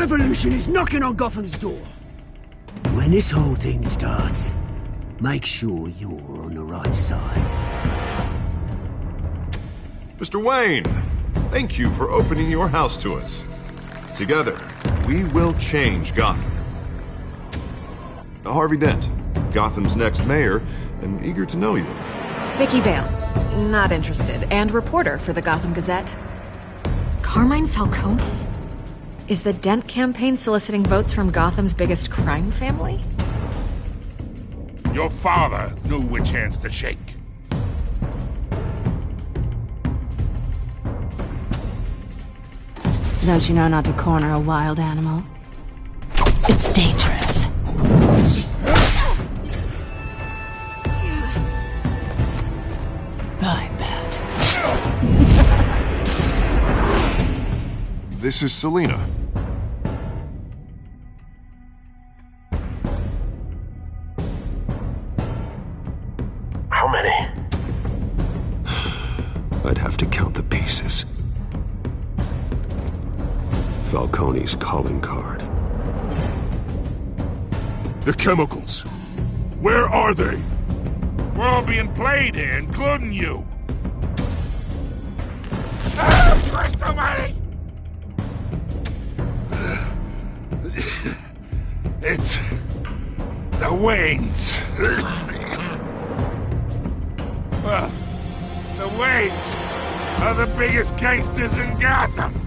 revolution is knocking on Gotham's door. When this whole thing starts, make sure you're on the right side. Mr. Wayne, thank you for opening your house to us. Together, we will change Gotham. Harvey Dent, Gotham's next mayor, and eager to know you. Vicky Vale, not interested, and reporter for the Gotham Gazette. Carmine Falcone? Is the Dent campaign soliciting votes from Gotham's biggest crime family? Your father knew which hands to shake. Don't you know not to corner a wild animal? It's dangerous. I bet. This is Selina. How many? I'd have to count the pieces. Falcone's calling card. The chemicals. Where are they? We're all being played here, including you. Christ almighty! It's the Waynes. Well, the Waynes are the biggest gangsters in Gotham.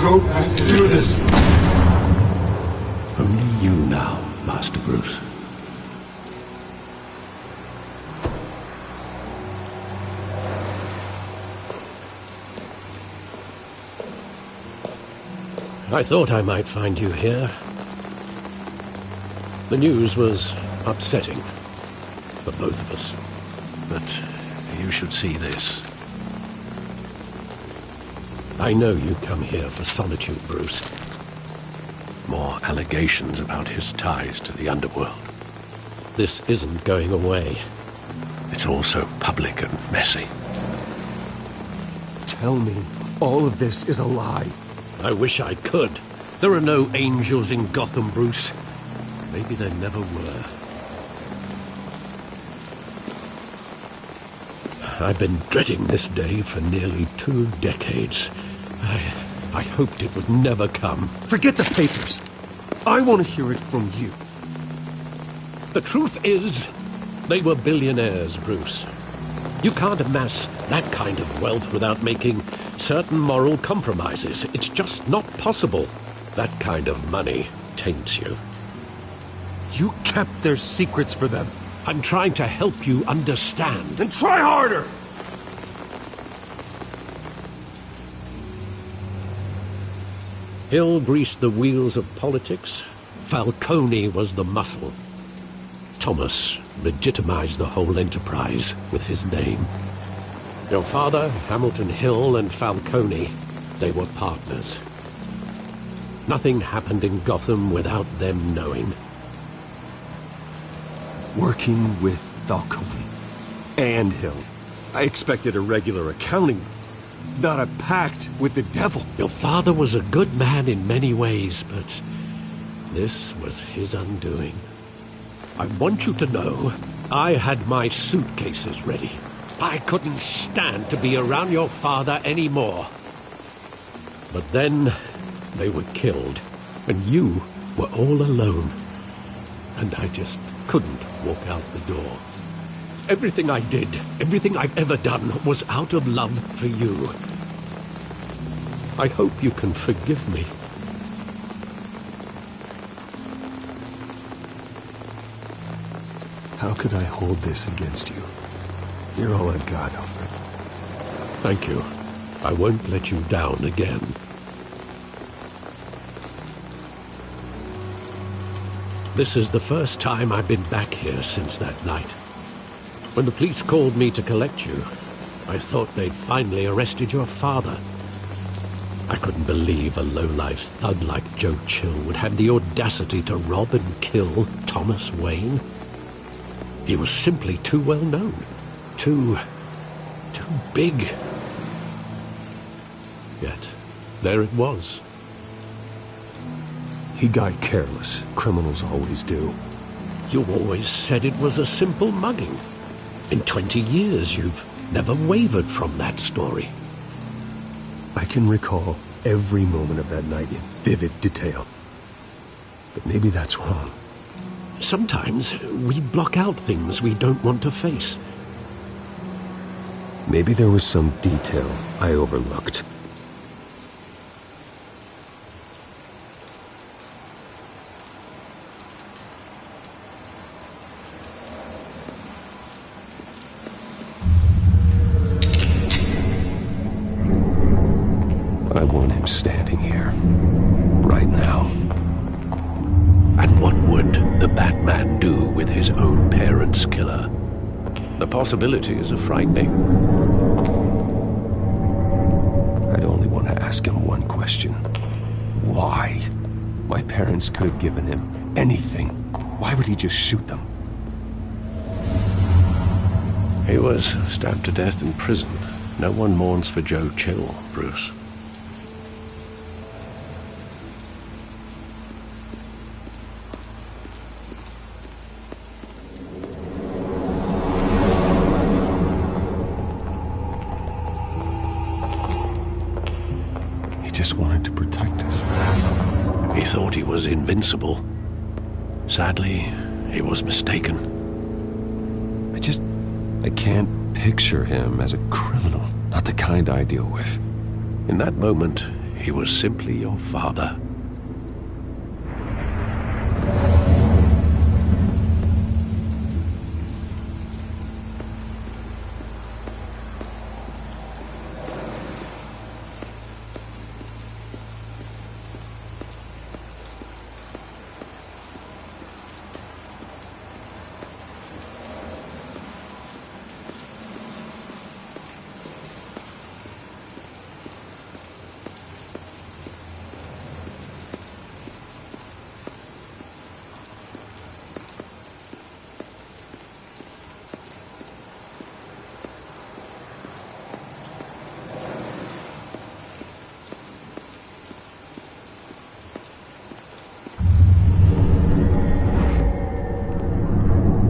Don't have to do this. Only you now, Master Bruce. I thought I might find you here. The news was upsetting for both of us. But you should see this. I know you come here for solitude, Bruce. More allegations about his ties to the underworld. This isn't going away. It's all so public and messy. Tell me all of this is a lie. I wish I could. There are no angels in Gotham, Bruce. Maybe there never were. I've been dreading this day for nearly 2 decades. I hoped it would never come. Forget the papers. I want to hear it from you. The truth is, they were billionaires, Bruce. You can't amass that kind of wealth without making certain moral compromises. It's just not possible. That kind of money taints you. You kept their secrets for them. I'm trying to help you understand. Then try harder! Hill greased the wheels of politics. Falcone was the muscle. Thomas legitimized the whole enterprise with his name. Your father, Hamilton Hill, and Falcone, they were partners. Nothing happened in Gotham without them knowing. Working with Falcone and Hill. I expected a regular accounting, not a pact with the devil. Your father was a good man in many ways, but this was his undoing. I want you to know, I had my suitcases ready. I couldn't stand to be around your father anymore. But then, they were killed, and you were all alone, and I just couldn't walk out the door. Everything I did, everything I've ever done, was out of love for you. I hope you can forgive me. How could I hold this against you? You're all I've got, Alfred. Thank you. I won't let you down again. This is the first time I've been back here since that night. When the police called me to collect you, I thought they'd finally arrested your father. I couldn't believe a low-life thug like Joe Chill would have the audacity to rob and kill Thomas Wayne. He was simply too well known. Too big. Yet, there it was. He got careless. Criminals always do. You always said it was a simple mugging. In 20 years, you've never wavered from that story. I can recall every moment of that night in vivid detail. But maybe that's wrong. Sometimes we block out things we don't want to face. Maybe there was some detail I overlooked. I want him standing here, right now. And what would the Batman do with his own parents' killer? The possibilities are frightening. I'd only want to ask him one question. Why? My parents could have given him anything. Why would he just shoot them? He was stabbed to death in prison. No one mourns for Joe Chill, Bruce. Just wanted to protect us. He thought he was invincible. Sadly, he was mistaken. I can't picture him as a criminal. Not the kind I deal with. In that moment, he was simply your father.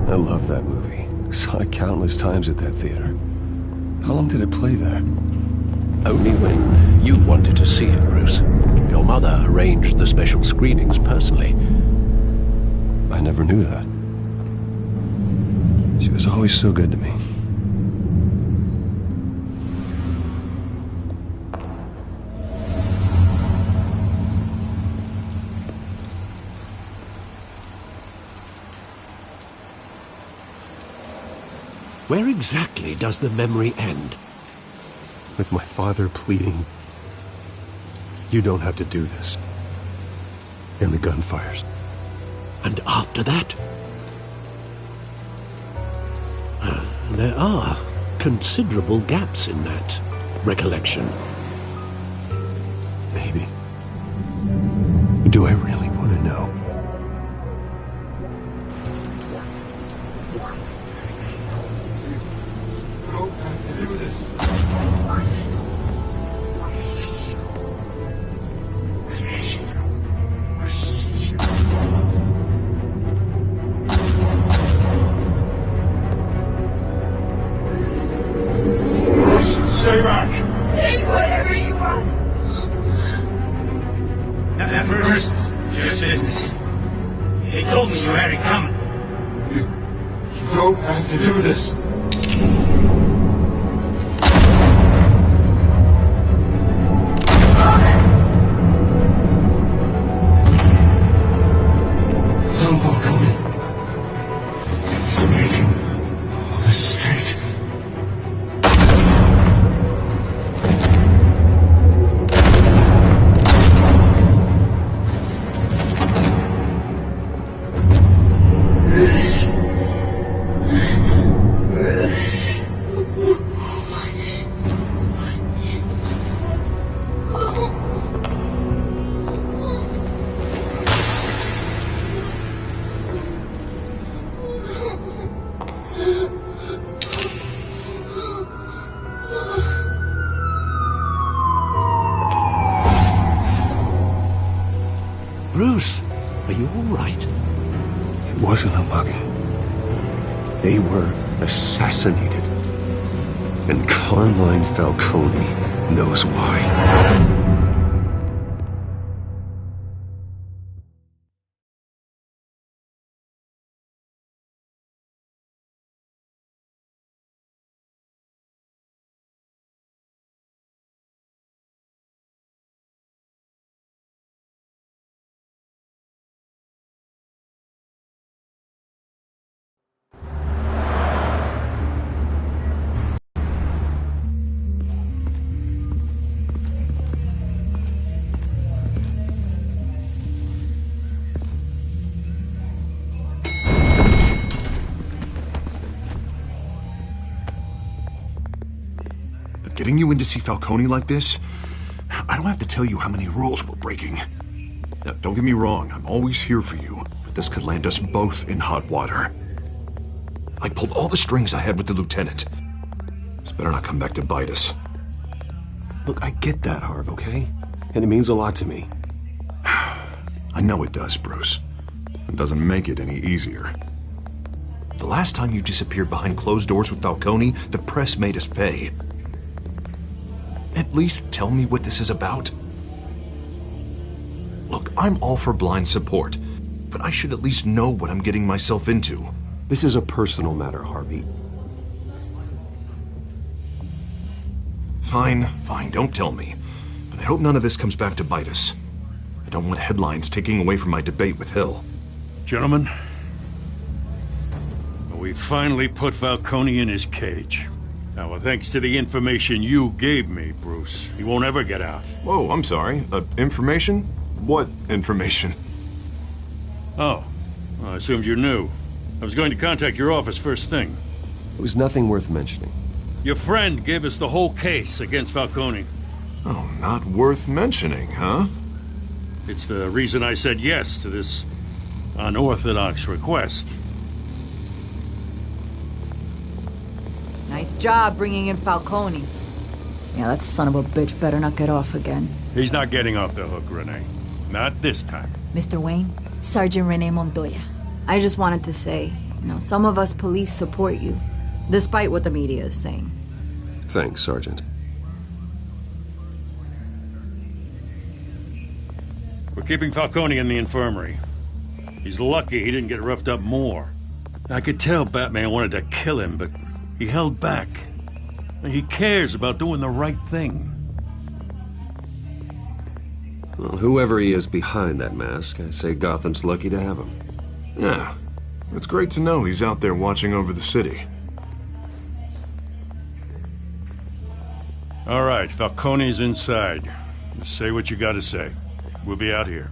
I love that movie. Saw it countless times at that theater. How long did it play there? Only when you wanted to see it, Bruce. Your mother arranged the special screenings personally. I never knew that. She was always so good to me. Where exactly does the memory end? With my father pleading, "You don't have to do this." And the gunfires. And after that? There are considerable gaps in that recollection. Maybe. Do I really want to know? Stay back! Take whatever you want! First, This business. He told me you had it coming. You don't have to do this. Don't Falcone. He's making all this straight. Bruce, are you all right? It wasn't a mug. They were assassinated. And Carmine Falcone knows why. Getting you in to see Falcone like this? I don't have to tell you how many rules we're breaking. Now, don't get me wrong, I'm always here for you, but this could land us both in hot water. I pulled all the strings I had with the lieutenant. This better not come back to bite us. Look, I get that, Harv, okay? And it means a lot to me. I know it does, Bruce. It doesn't make it any easier. The last time you disappeared behind closed doors with Falcone, the press made us pay. At least tell me what this is about. Look, I'm all for blind support, but I should at least know what I'm getting myself into. This is a personal matter, Harvey. Fine, don't tell me. But I hope none of this comes back to bite us. I don't want headlines taking away from my debate with Hill. Gentlemen, we finally put Falcone in his cage. Now, well, thanks to the information you gave me, Bruce, he won't ever get out. Whoa, I'm sorry. Information? What information? Oh, well, I assumed you knew. I was going to contact your office first thing. It was nothing worth mentioning. Your friend gave us the whole case against Falcone. Oh, not worth mentioning, huh? It's the reason I said yes to this unorthodox request. Nice job bringing in Falcone. Yeah, that son of a bitch better not get off again. He's not getting off the hook, Renee. Not this time. Mr. Wayne, Sergeant Renee Montoya. I just wanted to say, some of us police support you, despite what the media is saying. Thanks, Sergeant. We're keeping Falcone in the infirmary. He's lucky he didn't get roughed up more. I could tell Batman wanted to kill him, but he held back. He cares about doing the right thing. Well, whoever he is behind that mask, I say Gotham's lucky to have him. Yeah, it's great to know he's out there watching over the city. All right, Falcone's inside. Just say what you gotta say. We'll be out here.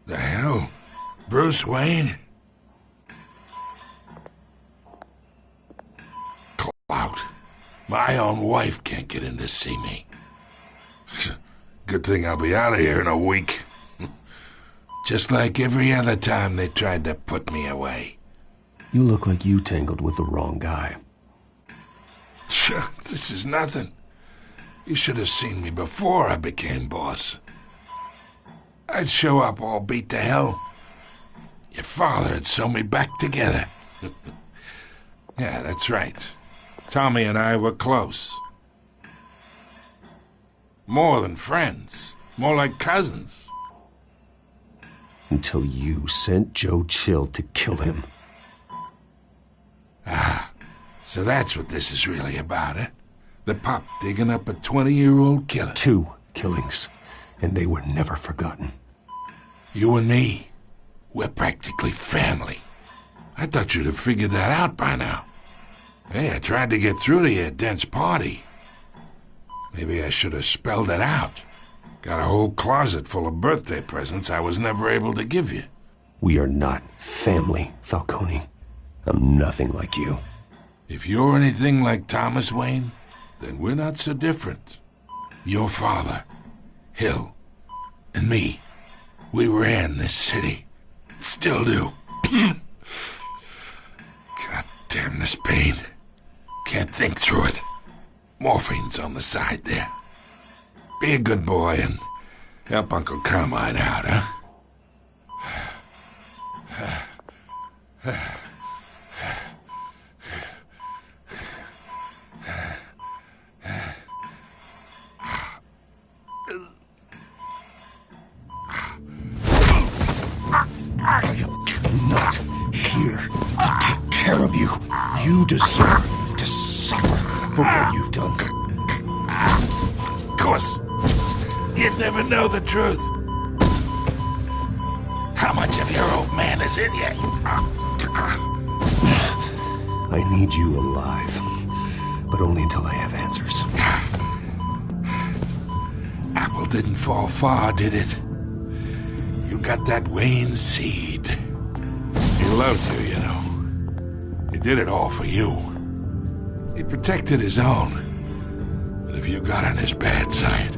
The hell? Bruce Wayne? Clout. My own wife can't get in to see me. Good thing I'll be out of here in a week. Just like every other time they tried to put me away. You look like you tangled with the wrong guy. This is nothing. You should have seen me before I became boss. I'd show up all beat to hell. Your father had sewn me back together. Yeah, that's right. Tommy and I were close. More than friends. More like cousins. Until you sent Joe Chill to kill him. Ah, so that's what this is really about, eh? The pup digging up a 20-year-old killer. 2 killings, and they were never forgotten. You and me, we're practically family. I thought you'd have figured that out by now. Hey, I tried to get through to your dense party. Maybe I should have spelled it out. Got a whole closet full of birthday presents I was never able to give you. We are not family, Falcone. I'm nothing like you. If you're anything like Thomas Wayne, then we're not so different. Your father, Hill, and me, we ran this city. Still do. God damn this pain. Can't think through it. Morphine's on the side there. Be a good boy and help Uncle Carmine out, huh? I am not here to take care of you. You deserve to suffer for what you've done. Of course, you'd never know the truth. How much of your old man is in you? I need you alive, but only until I have answers. Apple didn't fall far, did it? You got that Wayne seed. He loved you, you know. He did it all for you. He protected his own. But if you got on his bad side,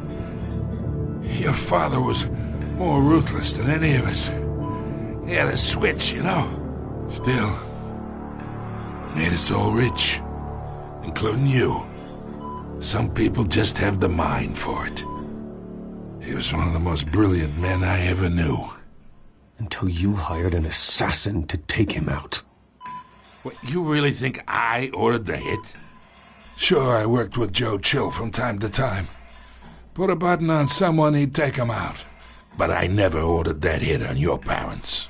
your father was more ruthless than any of us. He had a switch, you know. Still, made us all rich, including you. Some people just have the mind for it. He was one of the most brilliant men I ever knew. Until you hired an assassin to take him out. What, you really think I ordered the hit? Sure, I worked with Joe Chill from time to time. Put a button on someone, he'd take him out. But I never ordered that hit on your parents.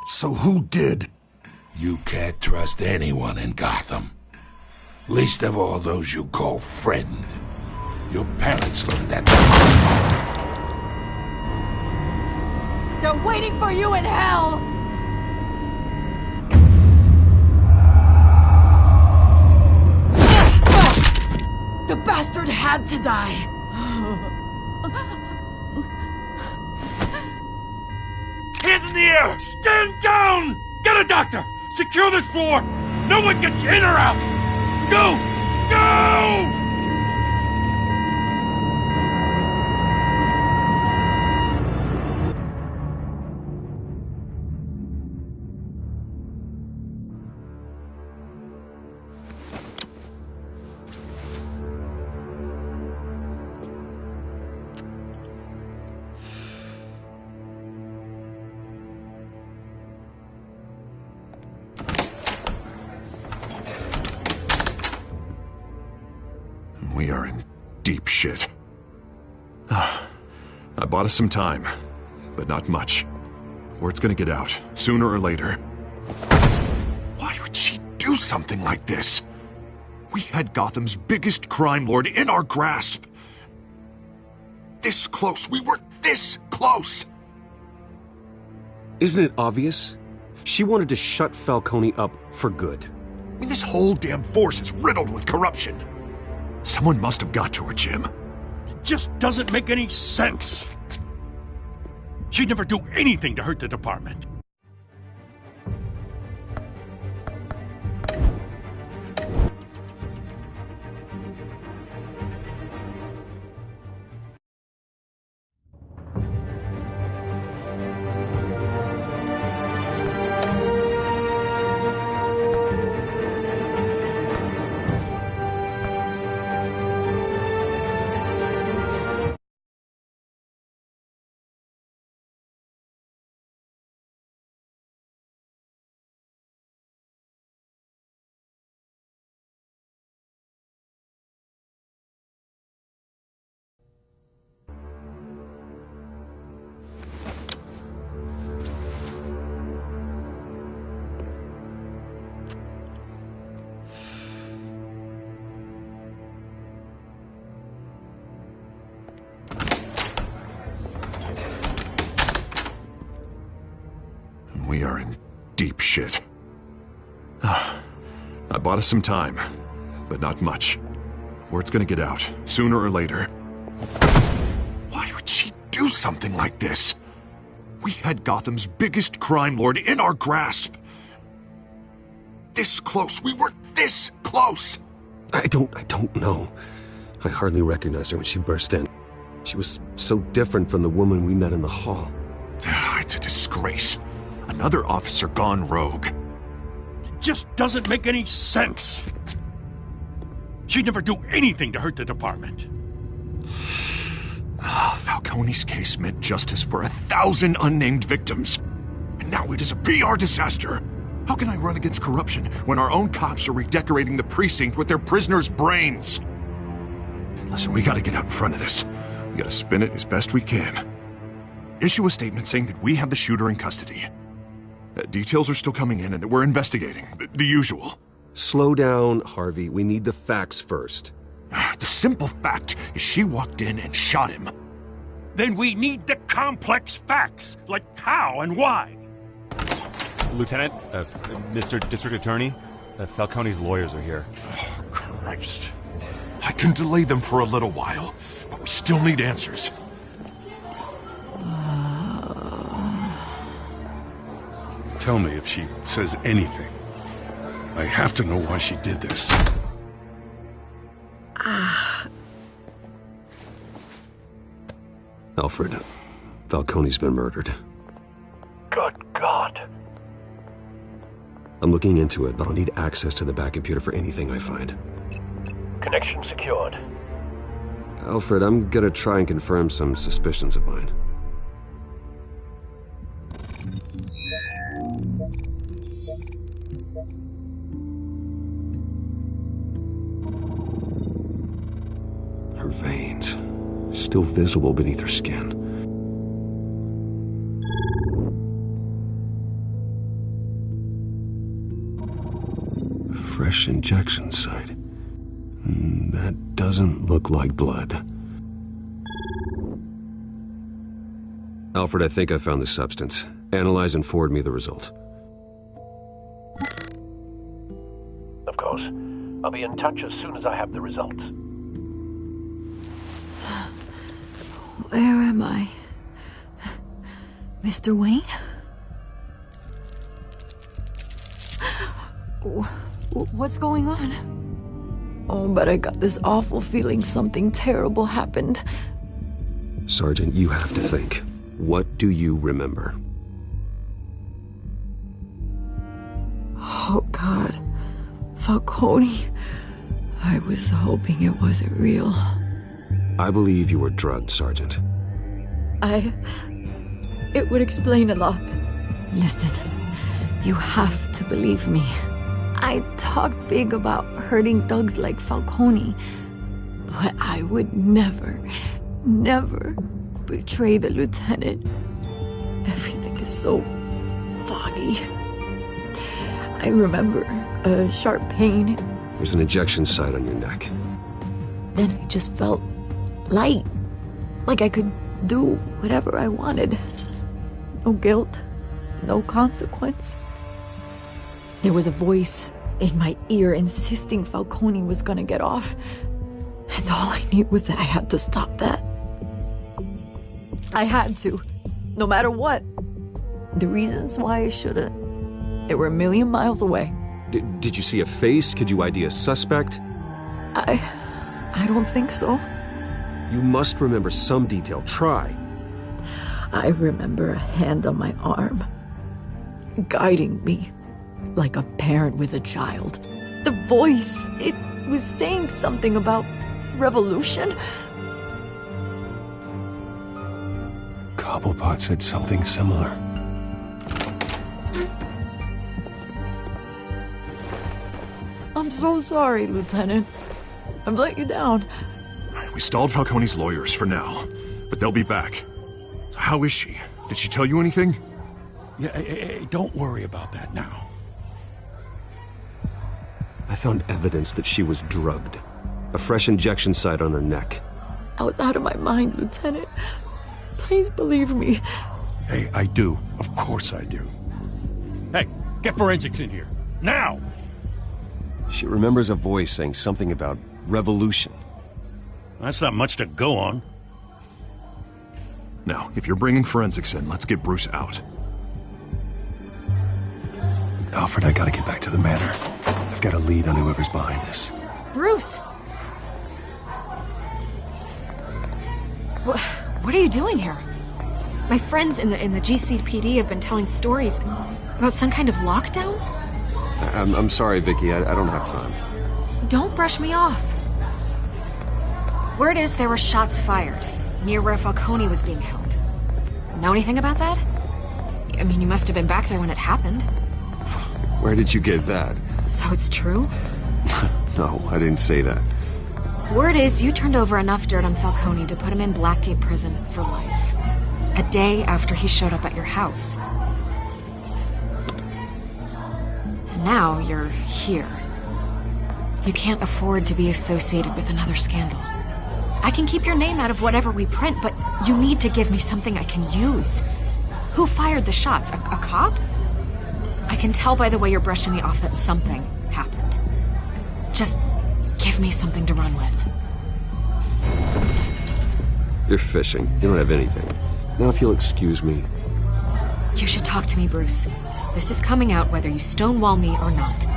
So who did? You can't trust anyone in Gotham. Least of all those you call friend. Your parents learned that. They're waiting for you in hell! The bastard had to die! Hands in the air! Stand down! Get a doctor! Secure this floor! No one gets in or out! Go! Go! We are in deep shit. I bought us some time, but not much. Word's gonna get out, sooner or later. Why would she do something like this? We had Gotham's biggest crime lord in our grasp. This close, we were this close! Isn't it obvious? She wanted to shut Falcone up for good. I mean, this whole damn force is riddled with corruption. Someone must have got to her, Jim. It just doesn't make any sense. She'd never do anything to hurt the department. We are in deep shit. I bought us some time, but not much. Word's gonna get out, sooner or later. Why would she do something like this? We had Gotham's biggest crime lord in our grasp. This close. We were this close. I don't know. I hardly recognized her when she burst in. She was so different from the woman we met in the hall. It's a disgrace. Another officer gone rogue. It just doesn't make any sense. She'd never do anything to hurt the department. Falcone's case meant justice for 1,000 unnamed victims. And now it is a PR disaster. How can I run against corruption when our own cops are redecorating the precinct with their prisoners' brains? Listen, we gotta get out in front of this. We gotta spin it as best we can. Issue a statement saying that we have the shooter in custody. Details are still coming in and that we're investigating. The usual. Slow down, Harvey. We need the facts first. The simple fact is she walked in and shot him. Then we need the complex facts, like how and why. Lieutenant, Mr. District Attorney, Falcone's lawyers are here. Oh, Christ. I can delay them for a little while, but we still need answers. Tell me if she says anything. I have to know why she did this. Alfred, Falcone's been murdered. Good God. I'm looking into it, but I'll need access to the back computer for anything I find. Connection secured. Alfred, I'm gonna try and confirm some suspicions of mine. Her veins, still visible beneath her skin. Fresh injection site. That doesn't look like blood. Alfred, I think I found the substance. Analyze and forward me the result. Of course. I'll be in touch as soon as I have the results. Where am I? Mr. Wayne? What's going on? Oh, but I got this awful feeling something terrible happened. Sergeant, you have to think. What do you remember? Oh, God. Falcone. I was hoping it wasn't real. I believe you were drugged, Sergeant. It would explain a lot. Listen, you have to believe me. I talked big about hurting thugs like Falcone, but I would never betray the lieutenant. Everything is so foggy. I remember a sharp pain. There's an injection site on your neck. Then I just felt light, like I could do whatever I wanted. No guilt, no consequence. There was a voice in my ear insisting Falcone was gonna get off, and all I knew was that I had to stop that. I had to, no matter what. The reasons why I shouldn't, they were a million miles away. Did you see a face? Could you ID a suspect? I don't think so. You must remember some detail. Try. I remember a hand on my arm, guiding me like a parent with a child. The voice, it was saying something about revolution. Cobblepot said something similar. I'm so sorry, Lieutenant. I've let you down. We stalled Falcone's lawyers for now, but they'll be back. So how is she? Did she tell you anything? Yeah, hey, don't worry about that now. I found evidence that she was drugged. A fresh injection site on her neck. I was out of my mind, Lieutenant. Please believe me. Hey, I do. Of course I do. Hey, get forensics in here. Now! She remembers a voice saying something about revolution. That's not much to go on. Now, if you're bringing forensics in, let's get Bruce out. Alfred, I gotta get back to the manor. I've got a lead on whoever's behind this. Bruce! What are you doing here? My friends in the GCPD have been telling stories about some kind of lockdown? I'm sorry, Vicky. I don't have time. Don't brush me off. Word is there were shots fired near where Falcone was being held. Know anything about that? I mean, you must have been back there when it happened. Where did you get that? So it's true? No, I didn't say that. Word is you turned over enough dirt on Falcone to put him in Blackgate Prison for life. A day after he showed up at your house. And now you're here. You can't afford to be associated with another scandal. I can keep your name out of whatever we print, but you need to give me something I can use. Who fired the shots? A cop? I can tell by the way you're brushing me off that something happened. Just give me something to run with. You're fishing. You don't have anything. Now if you'll excuse me. You should talk to me, Bruce. This is coming out whether you stonewall me or not.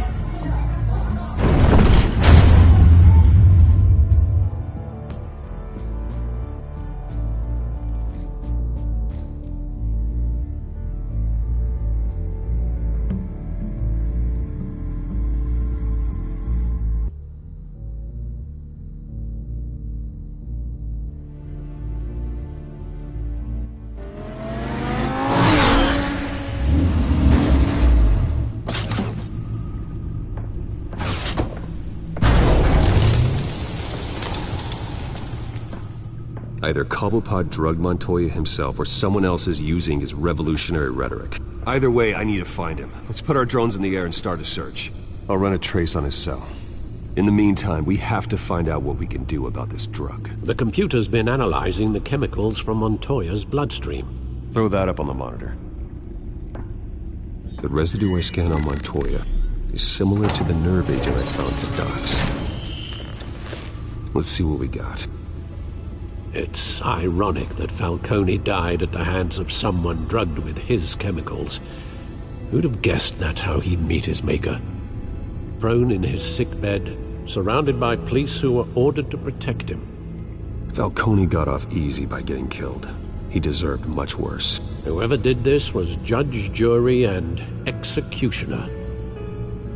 Either Cobblepot drugged Montoya himself or someone else is using his revolutionary rhetoric. Either way, I need to find him. Let's put our drones in the air and start a search. I'll run a trace on his cell. In the meantime, we have to find out what we can do about this drug. The computer's been analyzing the chemicals from Montoya's bloodstream. Throw that up on the monitor. The residue I scan on Montoya is similar to the nerve agent I found at the docks. Let's see what we got. It's ironic that Falcone died at the hands of someone drugged with his chemicals. Who'd have guessed that's how he'd meet his maker? Prone in his sickbed, surrounded by police who were ordered to protect him. Falcone got off easy by getting killed. He deserved much worse. Whoever did this was judge, jury, and executioner.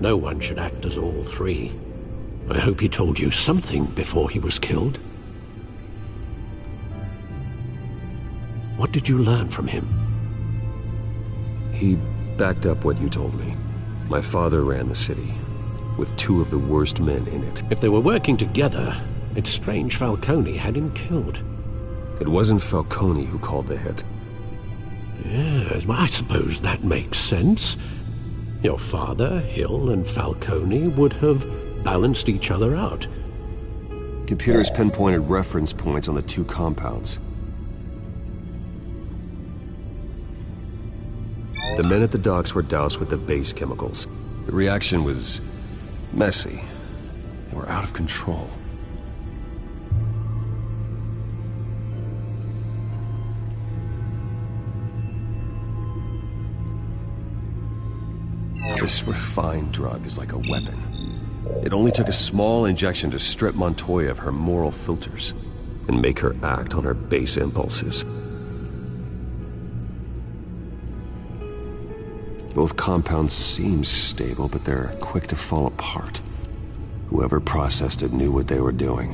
No one should act as all three. I hope he told you something before he was killed. What did you learn from him? He backed up what you told me. My father ran the city, with two of the worst men in it. If they were working together, it's strange Falcone had him killed. It wasn't Falcone who called the hit. Yes, well, I suppose that makes sense. Your father, Hill, and Falcone would have balanced each other out. Computers pinpointed reference points on the two compounds. The men at the docks were doused with the base chemicals. The reaction was messy. They were out of control. This refined drug is like a weapon. It only took a small injection to strip Montoya of her moral filters and make her act on her base impulses. Both compounds seem stable, but they're quick to fall apart. Whoever processed it knew what they were doing.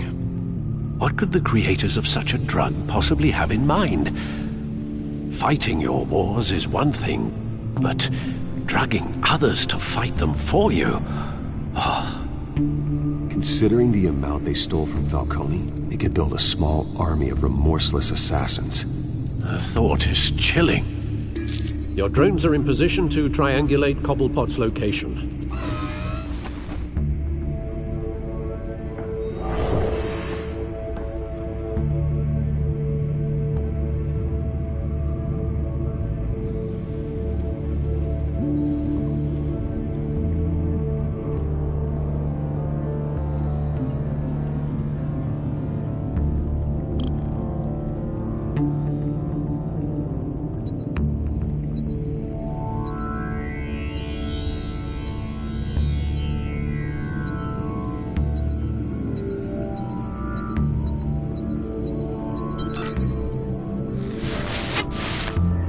What could the creators of such a drug possibly have in mind? Fighting your wars is one thing, but drugging others to fight them for you? Oh. Considering the amount they stole from Falcone, they could build a small army of remorseless assassins. The thought is chilling. Your drones are in position to triangulate Cobblepot's location.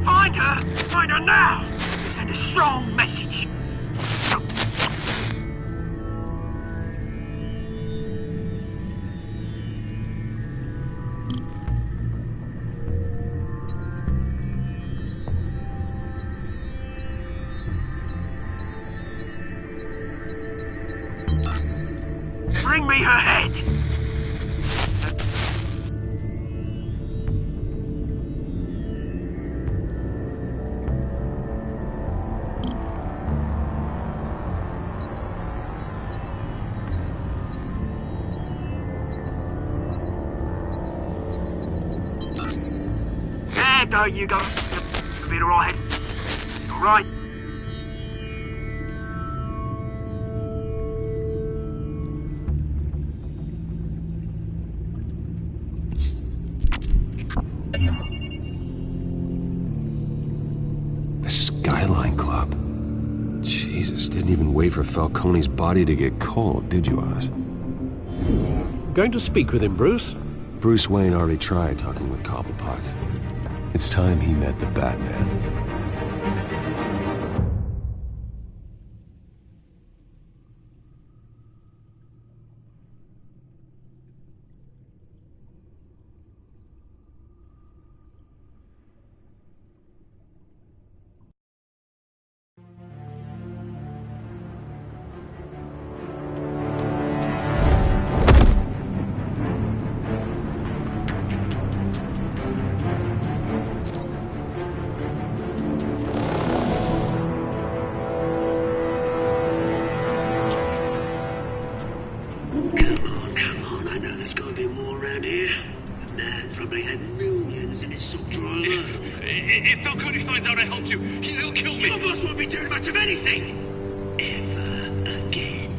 Find her! Find her now! Send a strong message. Bring me her head! There go you go. Be alright. Alright. The Skyline Club. Jesus, didn't even wait for Falcone's body to get cold, did you, Oz? Going to speak with him, Bruce? Bruce Wayne already tried talking with Cobblepot. It's time he met the Batman. If Falcone finds out I helped you, he'll kill me. Your boss won't be doing much of anything. Ever again.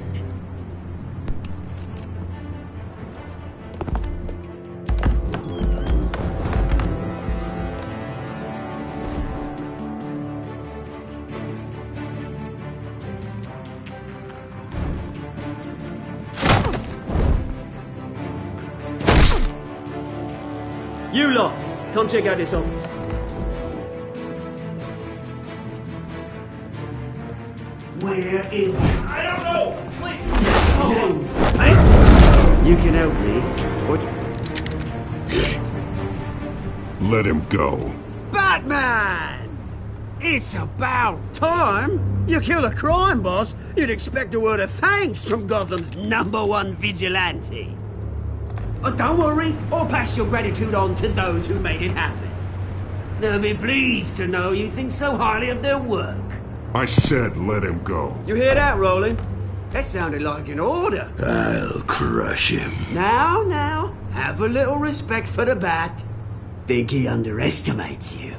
You lot, come check out this office. Where is he? I don't know! Please! Names. Hey? You can help me. What? Let him go. Batman! It's about time. You kill a crime boss, you'd expect a word of thanks from Gotham's #1 vigilante. Oh, don't worry, I'll pass your gratitude on to those who made it happen. They'll be pleased to know you think so highly of their work. I said let him go. You hear that, Roland? That sounded like an order. I'll crush him. Now, have a little respect for the Bat. Think he underestimates you.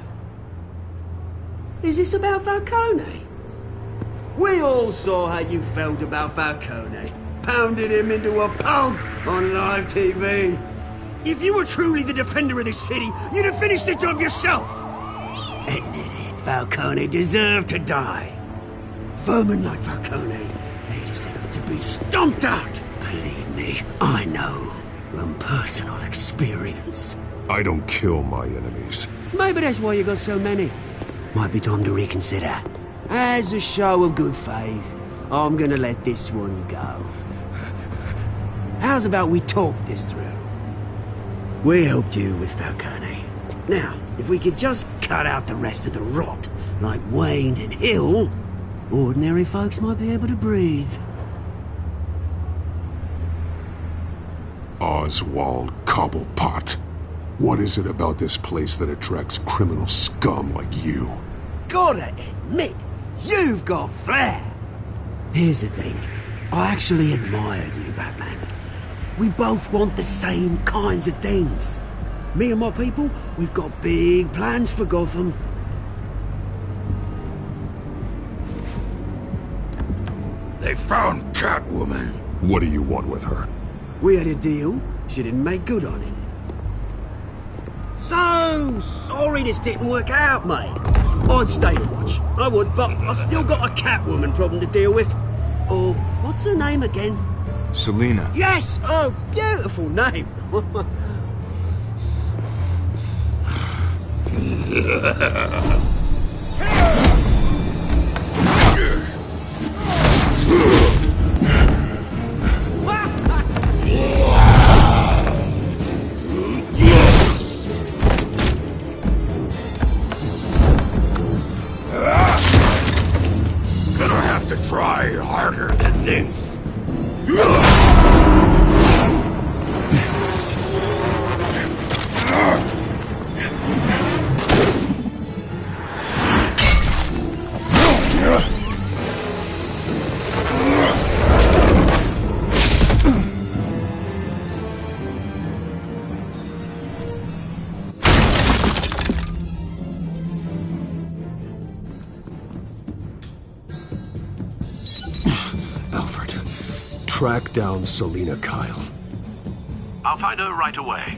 Is this about Falcone? We all saw how you felt about Falcone. Pounded him into a pulp on live TV. If you were truly the defender of this city, you'd have finished the job yourself. Admit it, Falcone deserved to die. Vermin like Falcone, they deserve to be stomped out. Believe me, I know from personal experience. I don't kill my enemies. Maybe that's why you got so many. Might be time to reconsider. As a show of good faith, I'm gonna let this one go. How's about we talk this through? We helped you with Falcone. Now, if we could just cut out the rest of the rot, like Wayne and Hill, ordinary folks might be able to breathe. Oswald Cobblepot. What is it about this place that attracts criminal scum like you? Gotta admit, you've got flair. Here's the thing. I actually admire you, Batman. We both want the same kinds of things. Me and my people, we've got big plans for Gotham. They found Catwoman. What do you want with her? We had a deal. She didn't make good on it. So sorry this didn't work out, mate. I'd stay to watch. I would, but I still got a Catwoman problem to deal with. Oh, what's her name again? Selina. Yes! Oh, beautiful name. Gonna have to try harder than this. Alfred, track down Selina Kyle. I'll find her right away.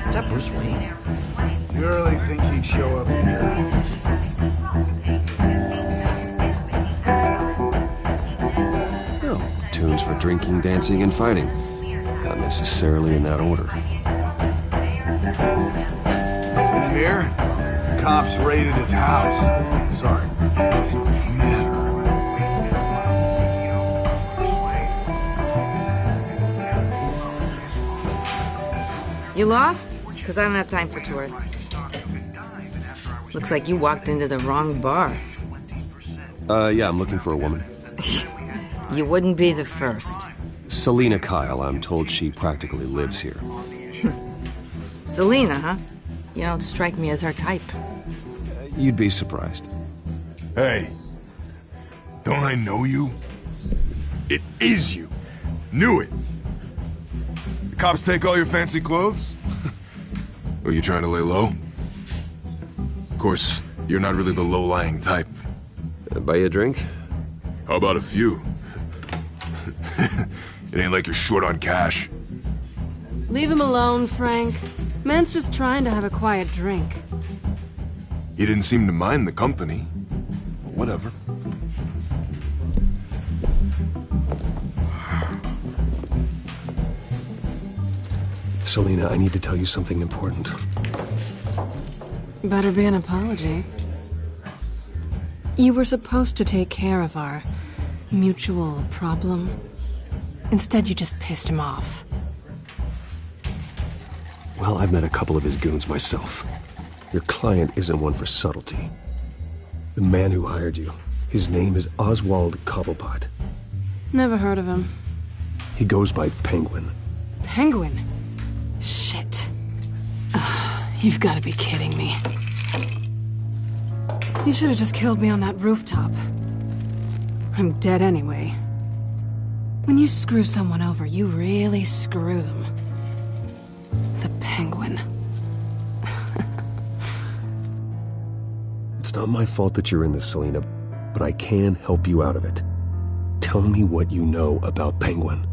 Is that Bruce Wayne? You really think he'd show up here? Oh, tunes for drinking, dancing, and fighting. Not necessarily in that order. In here? Cops raided his house. Sorry, his manor. You lost? Because I don't have time for tourists. Looks like you walked into the wrong bar. Yeah, I'm looking for a woman. You wouldn't be the first. Selina Kyle, I'm told she practically lives here. Selina, huh? You don't strike me as her type. You'd be surprised. Hey, don't I know you? It is you. Knew it. The cops take all your fancy clothes? Are you trying to lay low? Of course, you're not really the low-lying type. Buy you a drink? How about a few? It ain't like you're short on cash. Leave him alone, Frank. Man's just trying to have a quiet drink. He didn't seem to mind the company. But whatever. Selina, I need to tell you something important. Better be an apology. You were supposed to take care of our mutual problem. Instead, you just pissed him off. Well, I've met a couple of his goons myself. Your client isn't one for subtlety. The man who hired you, his name is Oswald Cobblepot. Never heard of him. He goes by Penguin. Penguin? Shit. Ugh, you've got to be kidding me. You should have just killed me on that rooftop. I'm dead anyway. When you screw someone over, you really screw them. The Penguin. It's not my fault that you're in this, Selina, but I can help you out of it. Tell me what you know about Penguin.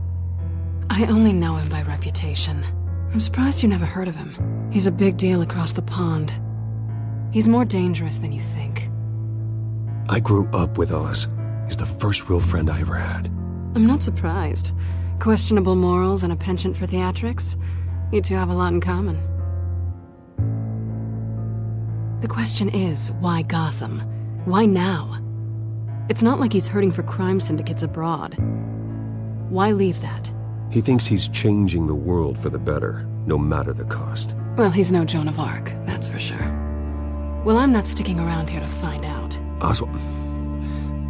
I only know him by reputation. I'm surprised you never heard of him. He's a big deal across the pond. He's more dangerous than you think. I grew up with Oz. He's the first real friend I ever had. I'm not surprised. Questionable morals and a penchant for theatrics. You two have a lot in common. The question is, why Gotham? Why now? It's not like he's hurting for crime syndicates abroad. Why leave that? He thinks he's changing the world for the better, no matter the cost. Well, he's no Joan of Arc, that's for sure. Well, I'm not sticking around here to find out. Oswald,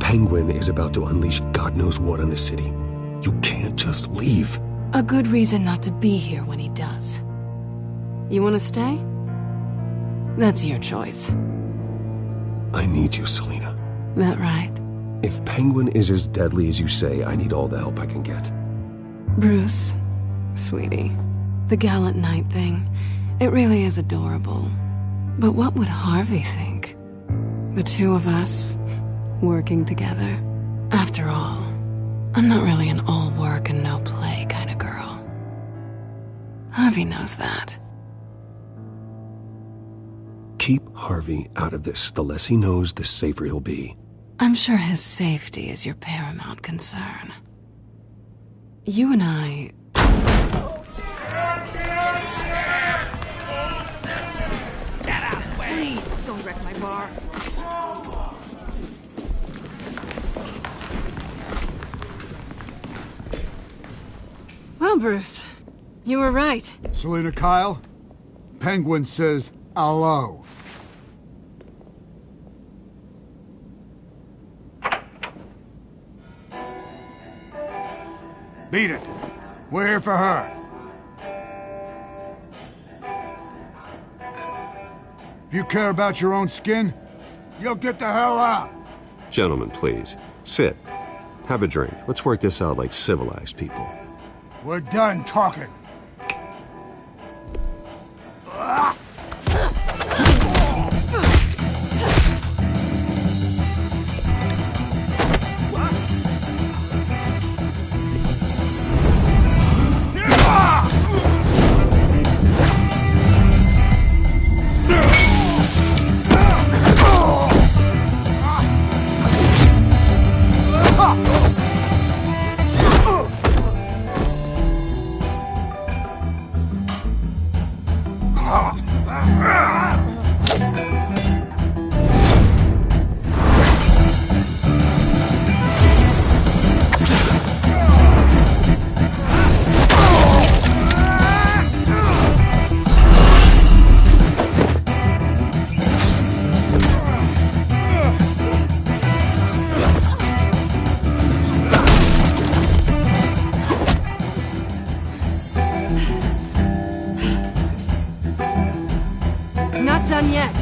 Penguin is about to unleash God knows what on the city. You can't just leave. A good reason not to be here when he does. You want to stay? That's your choice. I need you, Selina. That right? If Penguin is as deadly as you say, I need all the help I can get. Bruce, sweetie, the gallant knight thing, it really is adorable. But what would Harvey think? The two of us, working together. After all, I'm not really an all work and no play kind of girl. Harvey knows that. Keep Harvey out of this. The less he knows, the safer he'll be. I'm sure his safety is your paramount concern. You and I... Get out! Please, don't wreck my bar. Bruce. You were right. Selina Kyle, Penguin says hello. Beat it. We're here for her. If you care about your own skin, you'll get the hell out. Gentlemen, please. Sit. Have a drink. Let's work this out like civilized people. We're done talking. Not done yet.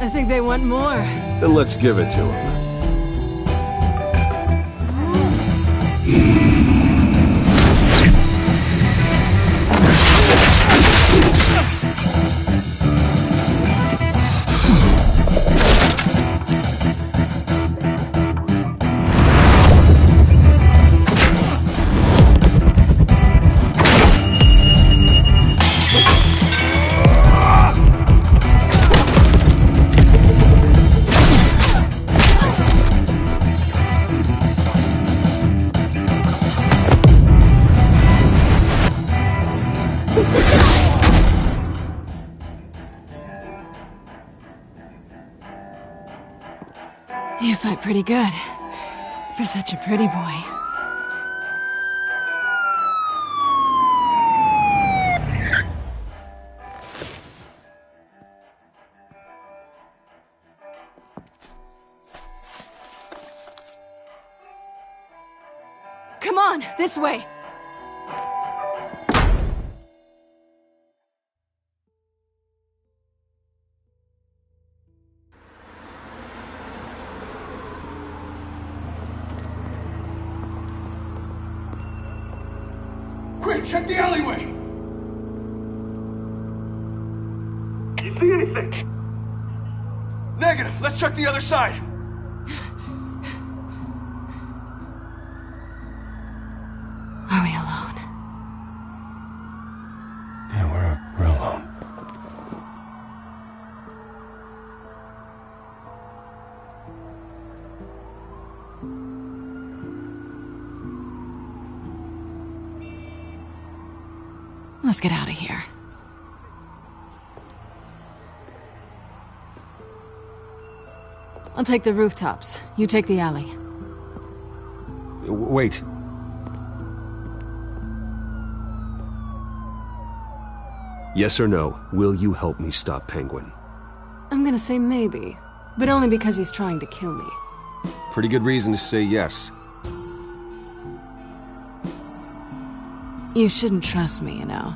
I think they want more. Then let's give it to them. You fight pretty good. For such a pretty boy. Come on, this way! Quick, check the alleyway! You see anything? Negative. Let's check the other side. Are we alone? Yeah, we're alone. Let's get out of here. I'll take the rooftops. You take the alley. Wait. Yes or no, will you help me stop Penguin? I'm gonna say maybe, but only because he's trying to kill me. Pretty good reason to say yes. You shouldn't trust me, you know.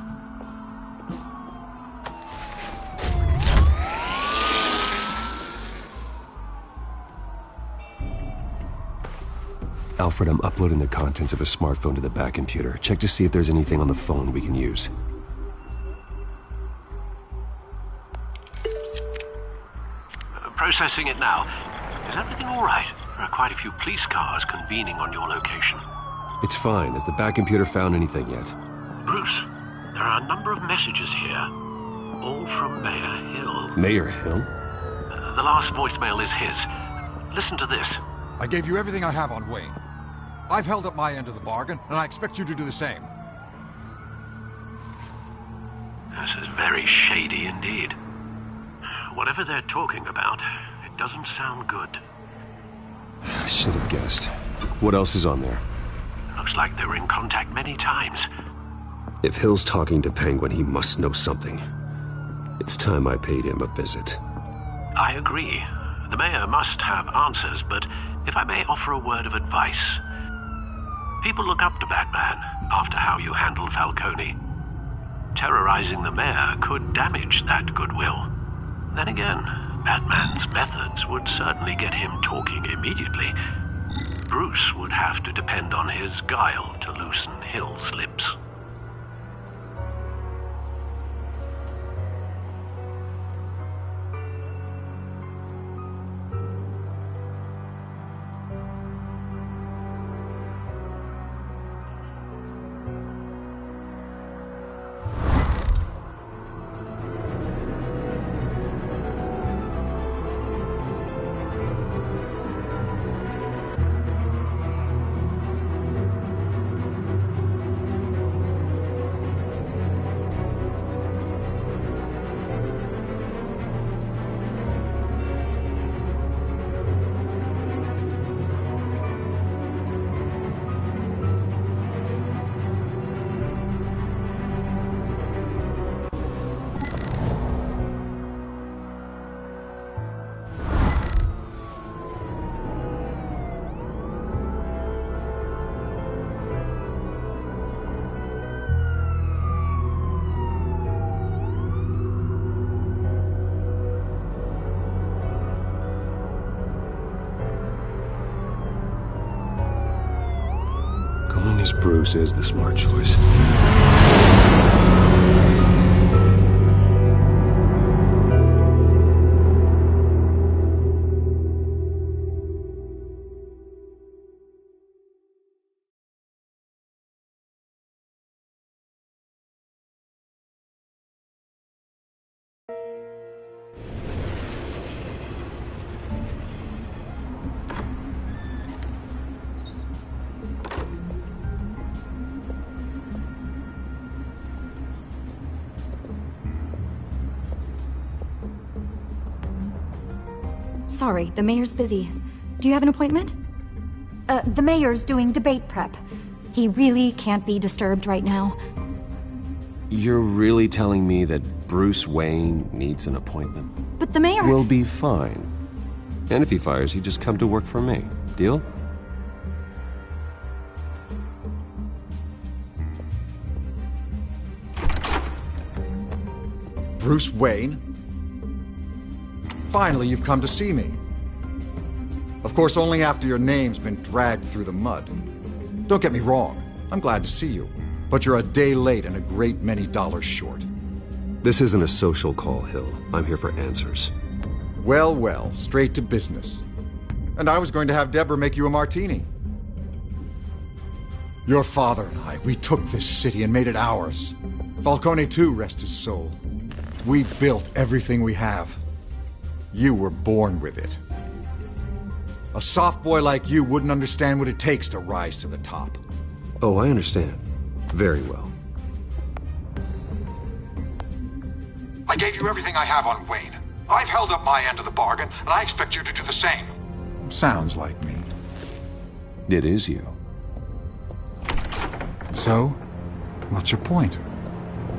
Alfred, I'm uploading the contents of a smartphone to the back computer. Check to see if there's anything on the phone we can use. Processing it now. Is everything all right? There are quite a few police cars convening on your location. It's fine. Has the back computer found anything yet? Bruce, there are a number of messages here. all from Mayor Hill. Mayor Hill? The last voicemail is his. Listen to this. I gave you everything I have on Wayne. I've held up my end of the bargain, and I expect you to do the same. This is very shady indeed. Whatever they're talking about, it doesn't sound good. I should have guessed. What else is on there? Looks like they were in contact many times. If Hill's talking to Penguin, he must know something. It's time I paid him a visit. I agree. The mayor must have answers, but if I may offer a word of advice. People look up to Batman after how you handled Falcone. Terrorizing the mayor could damage that goodwill. Then again, Batman's methods would certainly get him talking immediately. Bruce would have to depend on his guile to loosen Hill's lips. Going as Bruce is the smart choice. Sorry, the mayor's busy. Do you have an appointment? The mayor's doing debate prep. He really can't be disturbed right now. You're really telling me that Bruce Wayne needs an appointment? But the mayor... We'll be fine. And if he fires, you just come to work for me. Deal? Bruce Wayne? Finally, you've come to see me. Of course, only after your name's been dragged through the mud. Don't get me wrong, I'm glad to see you. But you're a day late and a great many dollars short. This isn't a social call, Hill. I'm here for answers. Well, well, straight to business. And I was going to have Deborah make you a martini. Your father and I, we took this city and made it ours. Falcone too, rest his soul. We built everything we have. You were born with it. A soft boy like you wouldn't understand what it takes to rise to the top. Oh, I understand. Very well. I gave you everything I have on Wayne. I've held up my end of the bargain, and I expect you to do the same. Sounds like me. It is you. So, what's your point?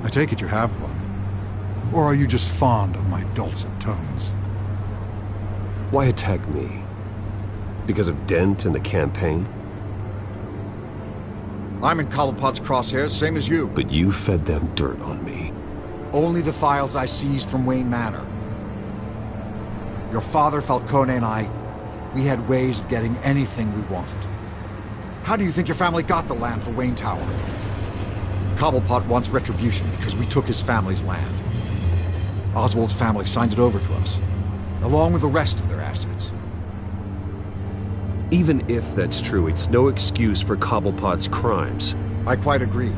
I take it you have one. Or are you just fond of my dulcet tones? Why attack me? Because of Dent and the campaign? I'm in Cobblepot's crosshairs, same as you. But you fed them dirt on me. Only the files I seized from Wayne Manor. Your father, Falcone, and I, we had ways of getting anything we wanted. How do you think your family got the land for Wayne Tower? Cobblepot wants retribution because we took his family's land. Oswald's family signed it over to us, along with the rest of their assets. Even if that's true, it's no excuse for Cobblepot's crimes. I quite agree.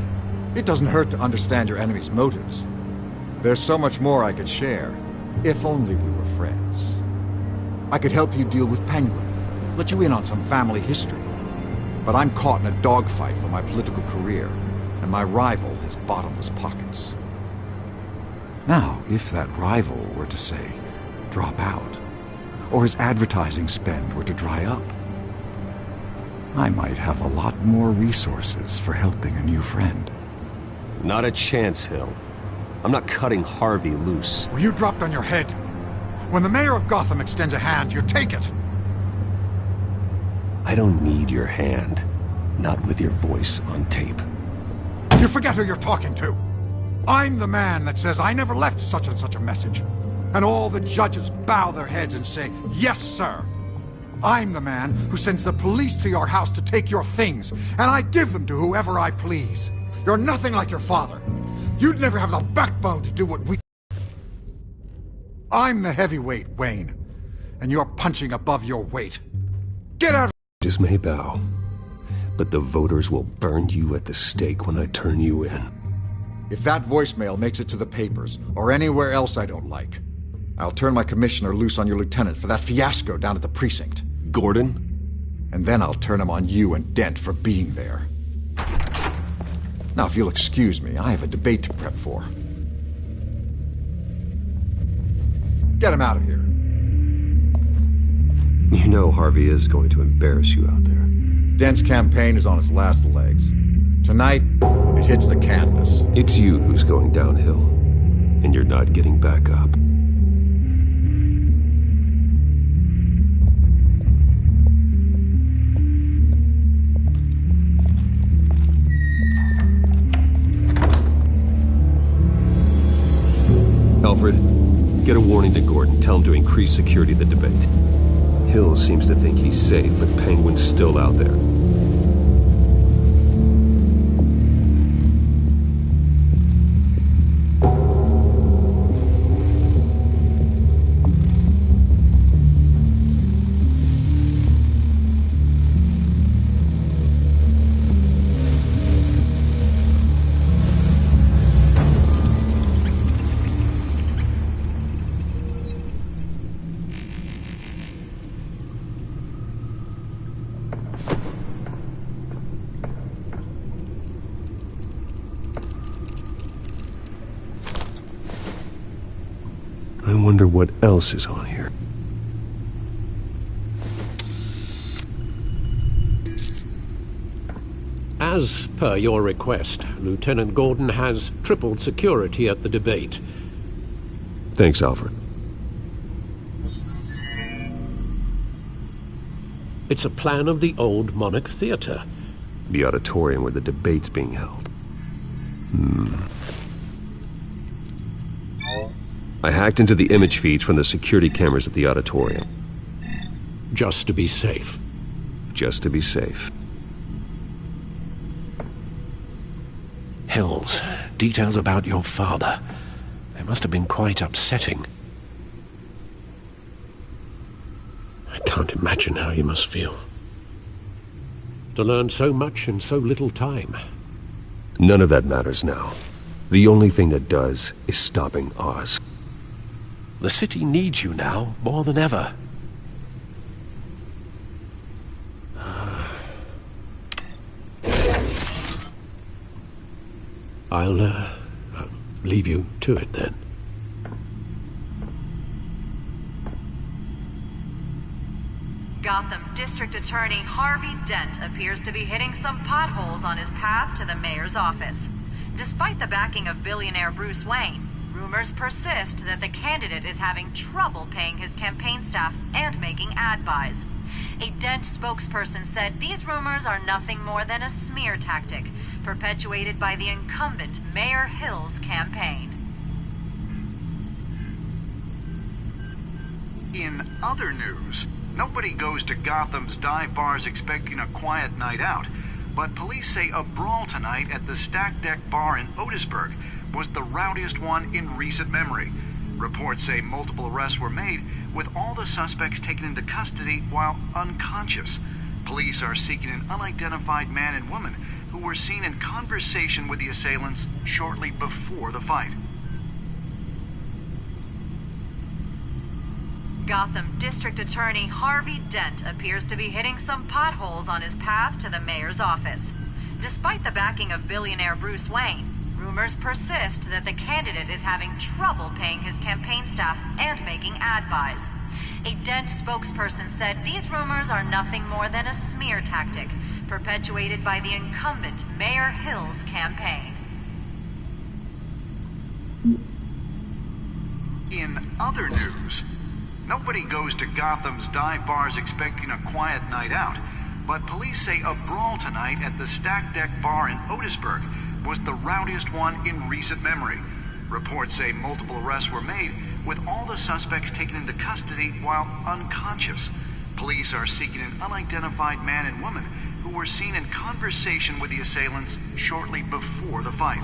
It doesn't hurt to understand your enemy's motives. There's so much more I could share, if only we were friends. I could help you deal with Penguin, let you in on some family history. But I'm caught in a dogfight for my political career, and my rival has bottomless pockets. Now, if that rival were to say, drop out, or his advertising spend were to dry up, I might have a lot more resources for helping a new friend. Not a chance, Hill. I'm not cutting Harvey loose. Well, you dropped on your head. When the mayor of Gotham extends a hand, you take it. I don't need your hand. Not with your voice on tape. You forget who you're talking to. I'm the man that says I never left such and such a message. And all the judges bow their heads and say, yes, sir. I'm the man who sends the police to your house to take your things, and I give them to whoever I please. You're nothing like your father. You'd never have the backbone to do what we... I'm the heavyweight, Wayne, and you're punching above your weight. Get out of... Judges may bow, but the voters will burn you at the stake when I turn you in. If that voicemail makes it to the papers, or anywhere else I don't like, I'll turn my commissioner loose on your lieutenant for that fiasco down at the precinct. Gordon? And then I'll turn him on you and Dent for being there. Now, if you'll excuse me, I have a debate to prep for. Get him out of here. You know Harvey is going to embarrass you out there. Dent's campaign is on its last legs. Tonight, it hits the canvas. It's you who's going downhill, and you're not getting back up. Alfred, get a warning to Gordon. Tell him to increase security at the debate. Hill seems to think he's safe, but Penguin's still out there. I wonder what else is on here. As per your request, Lieutenant Gordon has tripled security at the debate. Thanks, Alfred. It's a plan of the old Monarch Theater. The auditorium where the debate's being held. I hacked into the image feeds from the security cameras at the auditorium. Just to be safe. Just to be safe. Hills, details about your father. They must have been quite upsetting. I can't imagine how you must feel. To learn so much in so little time. None of that matters now. The only thing that does is stopping Oz. The city needs you now, more than ever. I'll leave you to it then. Gotham District Attorney Harvey Dent appears to be hitting some potholes on his path to the mayor's office. Despite the backing of billionaire Bruce Wayne, rumors persist that the candidate is having trouble paying his campaign staff and making ad buys. A Dent spokesperson said these rumors are nothing more than a smear tactic, perpetuated by the incumbent Mayor Hill's campaign. In other news, nobody goes to Gotham's dive bars expecting a quiet night out, but police say a brawl tonight at the Stack Deck Bar in Otisburg was the rowdiest one in recent memory. Reports say multiple arrests were made, with all the suspects taken into custody while unconscious. Police are seeking an unidentified man and woman who were seen in conversation with the assailants shortly before the fight. Gotham District Attorney Harvey Dent appears to be hitting some potholes on his path to the mayor's office. Despite the backing of billionaire Bruce Wayne, rumors persist that the candidate is having trouble paying his campaign staff and making ad buys. A Dent spokesperson said these rumors are nothing more than a smear tactic perpetuated by the incumbent Mayor Hill's campaign. In other news, nobody goes to Gotham's dive bars expecting a quiet night out, but police say a brawl tonight at the Stack Deck Bar in Otisburg was the rowdiest one in recent memory. Reports say multiple arrests were made, with all the suspects taken into custody while unconscious. Police are seeking an unidentified man and woman who were seen in conversation with the assailants shortly before the fight.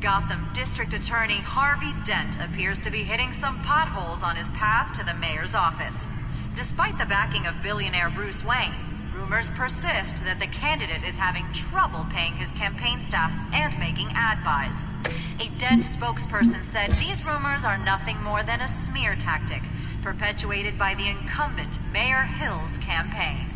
Gotham District Attorney Harvey Dent appears to be hitting some potholes on his path to the mayor's office. Despite the backing of billionaire Bruce Wayne, rumors persist that the candidate is having trouble paying his campaign staff and making ad buys. A Dent spokesperson said these rumors are nothing more than a smear tactic perpetuated by the incumbent Mayor Hill's campaign.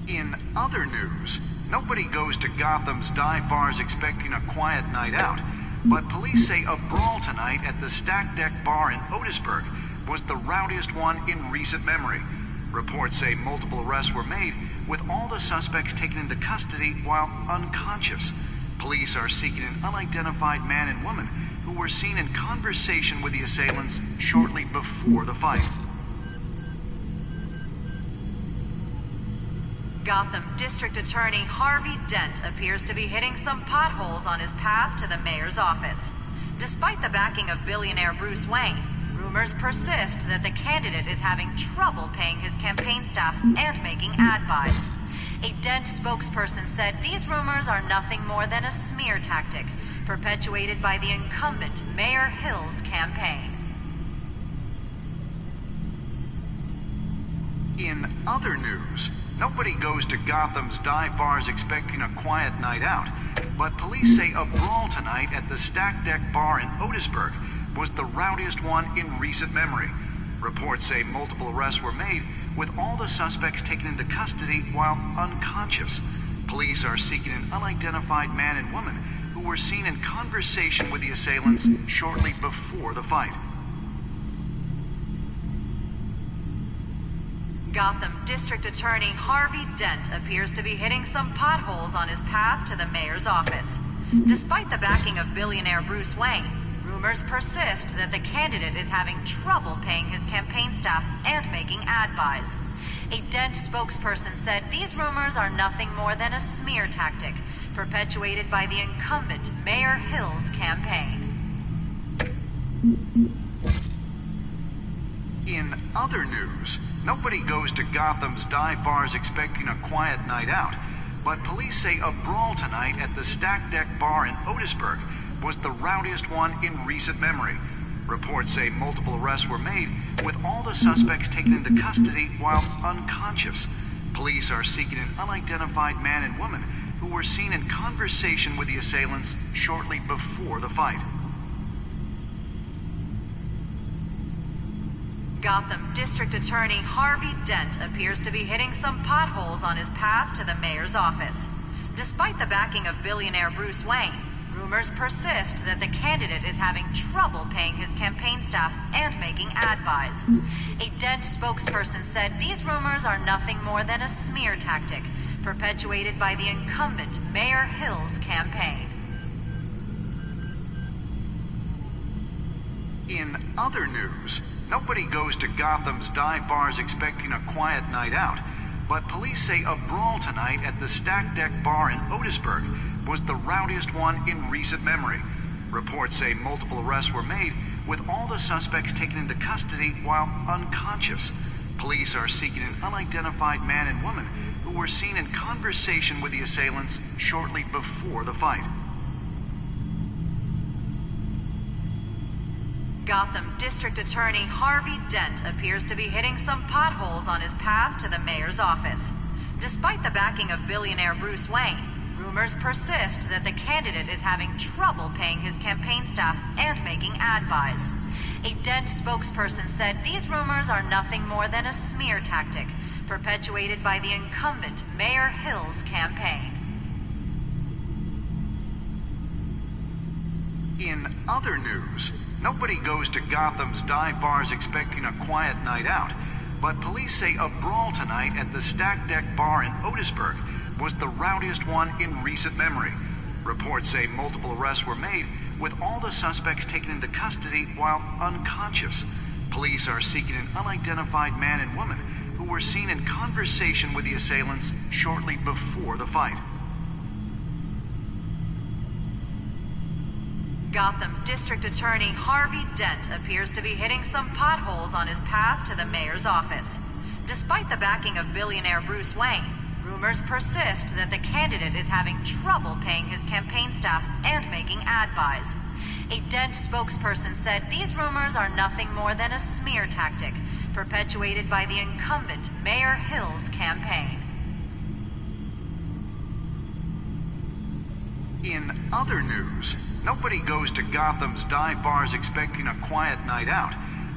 In other news, nobody goes to Gotham's dive bars expecting a quiet night out, but police say a brawl tonight at the Stack Deck Bar in Otisburg was the rowdiest one in recent memory. Reports say multiple arrests were made, with all the suspects taken into custody while unconscious. Police are seeking an unidentified man and woman who were seen in conversation with the assailants shortly before the fight. Gotham District Attorney Harvey Dent appears to be hitting some potholes on his path to the mayor's office. Despite the backing of billionaire Bruce Wayne, rumors persist that the candidate is having trouble paying his campaign staff and making ad buys. A Dent spokesperson said these rumors are nothing more than a smear tactic perpetuated by the incumbent Mayor Hill's campaign. In other news, nobody goes to Gotham's dive bars expecting a quiet night out, but police say a brawl tonight at the Stack Deck Bar in Otisburg was the rowdiest one in recent memory. Reports say multiple arrests were made, with all the suspects taken into custody while unconscious. Police are seeking an unidentified man and woman who were seen in conversation with the assailants shortly before the fight. Gotham District Attorney Harvey Dent appears to be hitting some potholes on his path to the mayor's office. Despite the backing of billionaire Bruce Wayne, rumors persist that the candidate is having trouble paying his campaign staff and making ad buys. A Dent spokesperson said these rumors are nothing more than a smear tactic perpetuated by the incumbent Mayor Hill's campaign. In other news, nobody goes to Gotham's dive bars expecting a quiet night out, but police say a brawl tonight at the Stack Deck Bar in Otisburg was the rowdiest one in recent memory. Reports say multiple arrests were made, with all the suspects taken into custody while unconscious. Police are seeking an unidentified man and woman who were seen in conversation with the assailants shortly before the fight. Gotham District Attorney Harvey Dent appears to be hitting some potholes on his path to the mayor's office. Despite the backing of billionaire Bruce Wayne, rumors persist that the candidate is having trouble paying his campaign staff and making ad buys. A Dent spokesperson said these rumors are nothing more than a smear tactic perpetuated by the incumbent Mayor Hill's campaign. In other news, nobody goes to Gotham's dive bars expecting a quiet night out, but police say a brawl tonight at the Stack Deck Bar in Otisburg was the rowdiest one in recent memory. Reports say multiple arrests were made, with all the suspects taken into custody while unconscious. Police are seeking an unidentified man and woman who were seen in conversation with the assailants shortly before the fight. Gotham District Attorney Harvey Dent appears to be hitting some potholes on his path to the mayor's office. Despite the backing of billionaire Bruce Wayne, rumors persist that the candidate is having trouble paying his campaign staff and making ad buys. A Dent spokesperson said these rumors are nothing more than a smear tactic perpetuated by the incumbent Mayor Hill's campaign. In other news, nobody goes to Gotham's dive bars expecting a quiet night out, but police say a brawl tonight at the Stack Deck Bar in Otisburg was the rowdiest one in recent memory. Reports say multiple arrests were made, with all the suspects taken into custody while unconscious. Police are seeking an unidentified man and woman who were seen in conversation with the assailants shortly before the fight. Gotham District Attorney Harvey Dent appears to be hitting some potholes on his path to the mayor's office. Despite the backing of billionaire Bruce Wayne, rumors persist that the candidate is having trouble paying his campaign staff and making ad buys. A Dent spokesperson said these rumors are nothing more than a smear tactic perpetuated by the incumbent Mayor Hill's campaign. In other news, nobody goes to Gotham's dive bars expecting a quiet night out,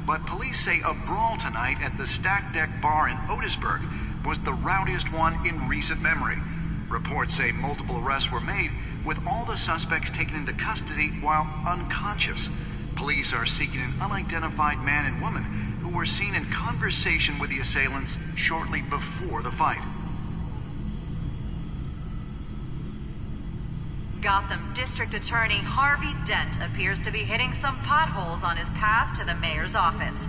but police say a brawl tonight at the Stack Deck Bar in Otisburg was the rowdiest one in recent memory. Reports say multiple arrests were made, with all the suspects taken into custody while unconscious. Police are seeking an unidentified man and woman who were seen in conversation with the assailants shortly before the fight. Gotham District Attorney Harvey Dent appears to be hitting some potholes on his path to the mayor's office.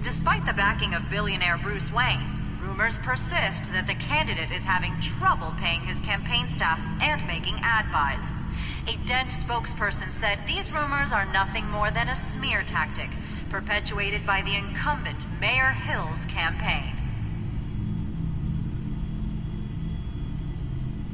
Despite the backing of billionaire Bruce Wayne, rumors persist that the candidate is having trouble paying his campaign staff and making ad buys. A Dent spokesperson said these rumors are nothing more than a smear tactic perpetuated by the incumbent Mayor Hill's campaign.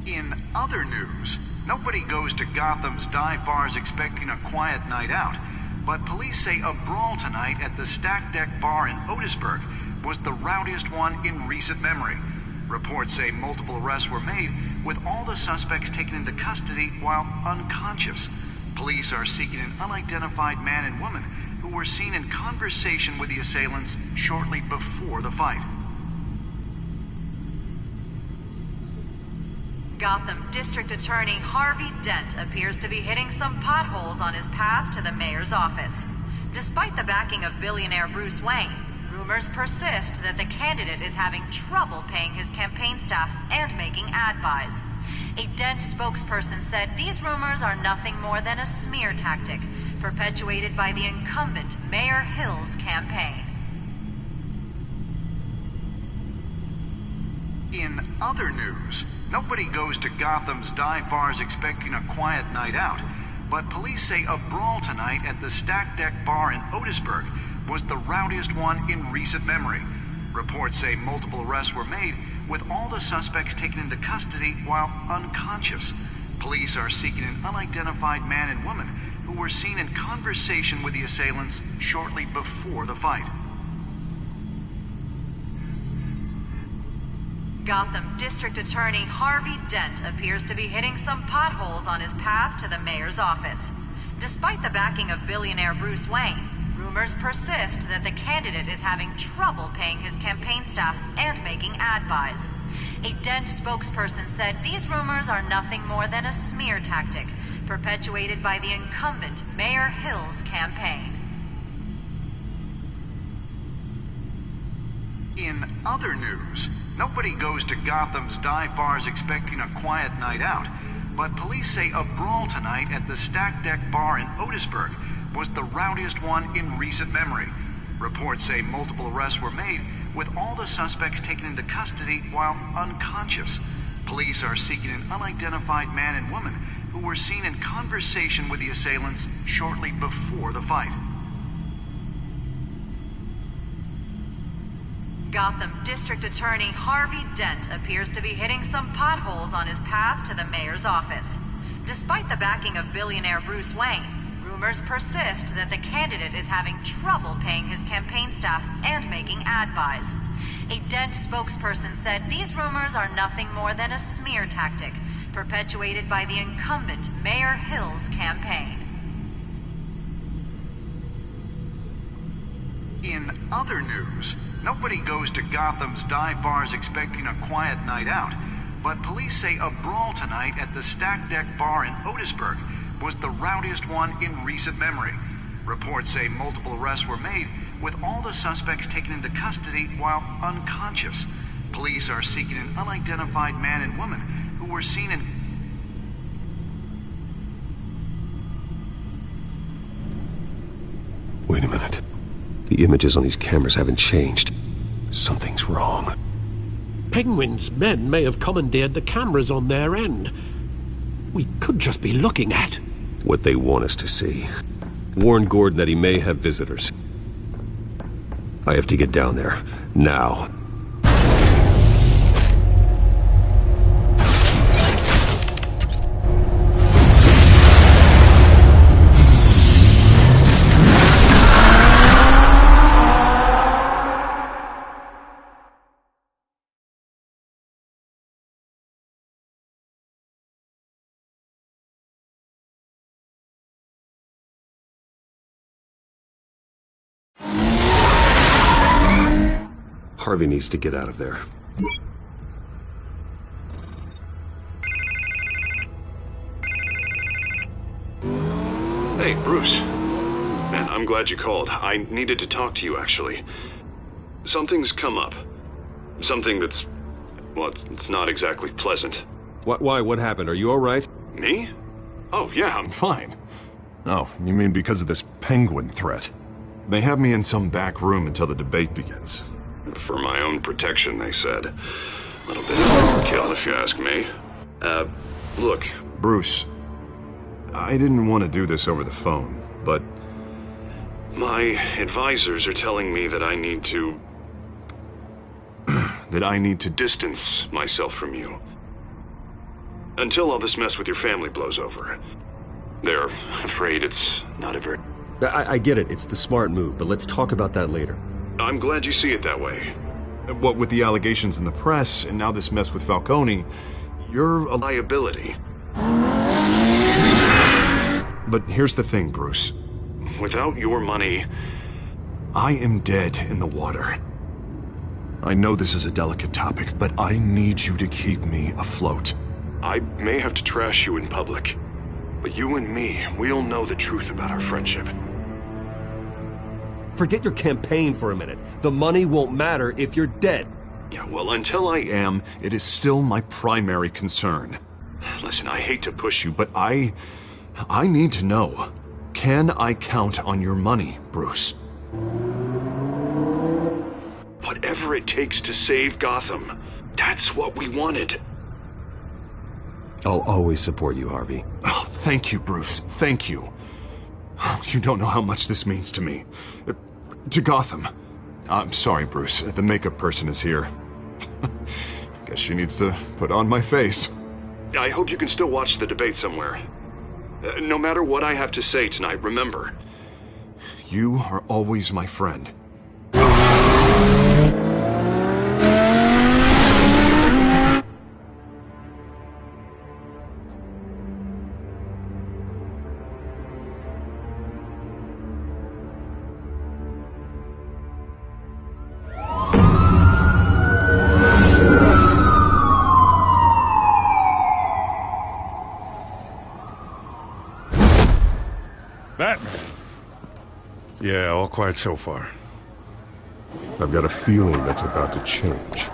In other news, nobody goes to Gotham's dive bars expecting a quiet night out, but police say a brawl tonight at the Stack Deck Bar in Otisburg was the rowdiest one in recent memory. Reports say multiple arrests were made, with all the suspects taken into custody while unconscious. Police are seeking an unidentified man and woman who were seen in conversation with the assailants shortly before the fight. Gotham District Attorney Harvey Dent appears to be hitting some potholes on his path to the mayor's office. Despite the backing of billionaire Bruce Wayne, rumors persist that the candidate is having trouble paying his campaign staff and making ad buys. A Dent spokesperson said these rumors are nothing more than a smear tactic perpetuated by the incumbent Mayor Hill's campaign. In other news, nobody goes to Gotham's dive bars expecting a quiet night out, but police say a brawl tonight at the Stack Deck Bar in Otisburg was the rowdiest one in recent memory. Reports say multiple arrests were made, with all the suspects taken into custody while unconscious. Police are seeking an unidentified man and woman who were seen in conversation with the assailants shortly before the fight. Gotham District Attorney Harvey Dent appears to be hitting some potholes on his path to the mayor's office. Despite the backing of billionaire Bruce Wayne, rumors persist that the candidate is having trouble paying his campaign staff and making ad buys. A Dent spokesperson said these rumors are nothing more than a smear tactic perpetuated by the incumbent Mayor Hill's campaign. In other news, nobody goes to Gotham's dive bars expecting a quiet night out, but police say a brawl tonight at the Stack Deck Bar in Otisburg was the rowdiest one in recent memory. Reports say multiple arrests were made, with all the suspects taken into custody while unconscious. Police are seeking an unidentified man and woman who were seen in conversation with the assailants shortly before the fight. Gotham District Attorney Harvey Dent appears to be hitting some potholes on his path to the mayor's office. Despite the backing of billionaire Bruce Wayne, rumors persist that the candidate is having trouble paying his campaign staff and making ad buys. A Dent spokesperson said these rumors are nothing more than a smear tactic perpetuated by the incumbent Mayor Hill's campaign. In other news, nobody goes to Gotham's dive bars expecting a quiet night out, but police say a brawl tonight at the Stack Deck Bar in Otisburg was the rowdiest one in recent memory. Reports say multiple arrests were made, with all the suspects taken into custody while unconscious. Police are seeking an unidentified man and woman who were seen in... Wait a minute. The images on these cameras haven't changed. Something's wrong. Penguin's men may have commandeered the cameras on their end. We could just be looking at what they want us to see. Warn Gordon that he may have visitors. I have to get down there, now. Harvey needs to get out of there. Hey, Bruce. Man, I'm glad you called. I needed to talk to you, actually. Something's come up. Something that's... well, it's not exactly pleasant. Why? What happened? Are you all right? Me? Oh, yeah, I'm fine. Oh, you mean because of this penguin threat? They have me in some back room until the debate begins. For my own protection, they said. A little bit of overkill, if you ask me. Look, Bruce, I didn't want to do this over the phone, but my advisors are telling me that I need to... that I need to distance myself from you. Until all this mess with your family blows over. They're afraid it's not a very... I get it. It's the smart move, but let's talk about that later. I'm glad you see it that way. What with the allegations in the press, and now this mess with Falcone, you're a liability. But here's the thing, Bruce. Without your money, I am dead in the water. I know this is a delicate topic, but I need you to keep me afloat. I may have to trash you in public, but you and me, we'll know the truth about our friendship. Forget your campaign for a minute. The money won't matter if you're dead. Yeah, well, until I am, it is still my primary concern. Listen, I hate to push you, but I need to know. Can I count on your money, Bruce? Whatever it takes to save Gotham, that's what we wanted. I'll always support you, Harvey. Oh, thank you, Bruce. Thank you. You don't know how much this means to me. To Gotham. I'm sorry, Bruce. The makeup person is here. Guess she needs to put on my face. I hope you can still watch the debate somewhere. No matter what I have to say tonight, remember, you are always my friend. Batman. Yeah, all quiet so far. I've got a feeling that's about to change.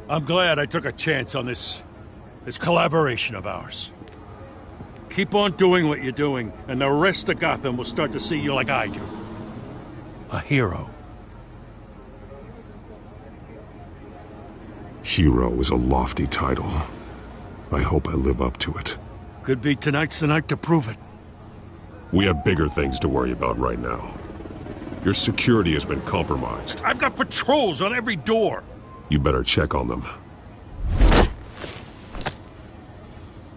I'm glad I took a chance on this collaboration of ours. Keep on doing what you're doing, and the rest of Gotham will start to see you like I do. A hero. Hero is a lofty title. I hope I live up to it. Could be tonight's the night to prove it. We have bigger things to worry about right now. Your security has been compromised. I've got patrols on every door. You better check on them.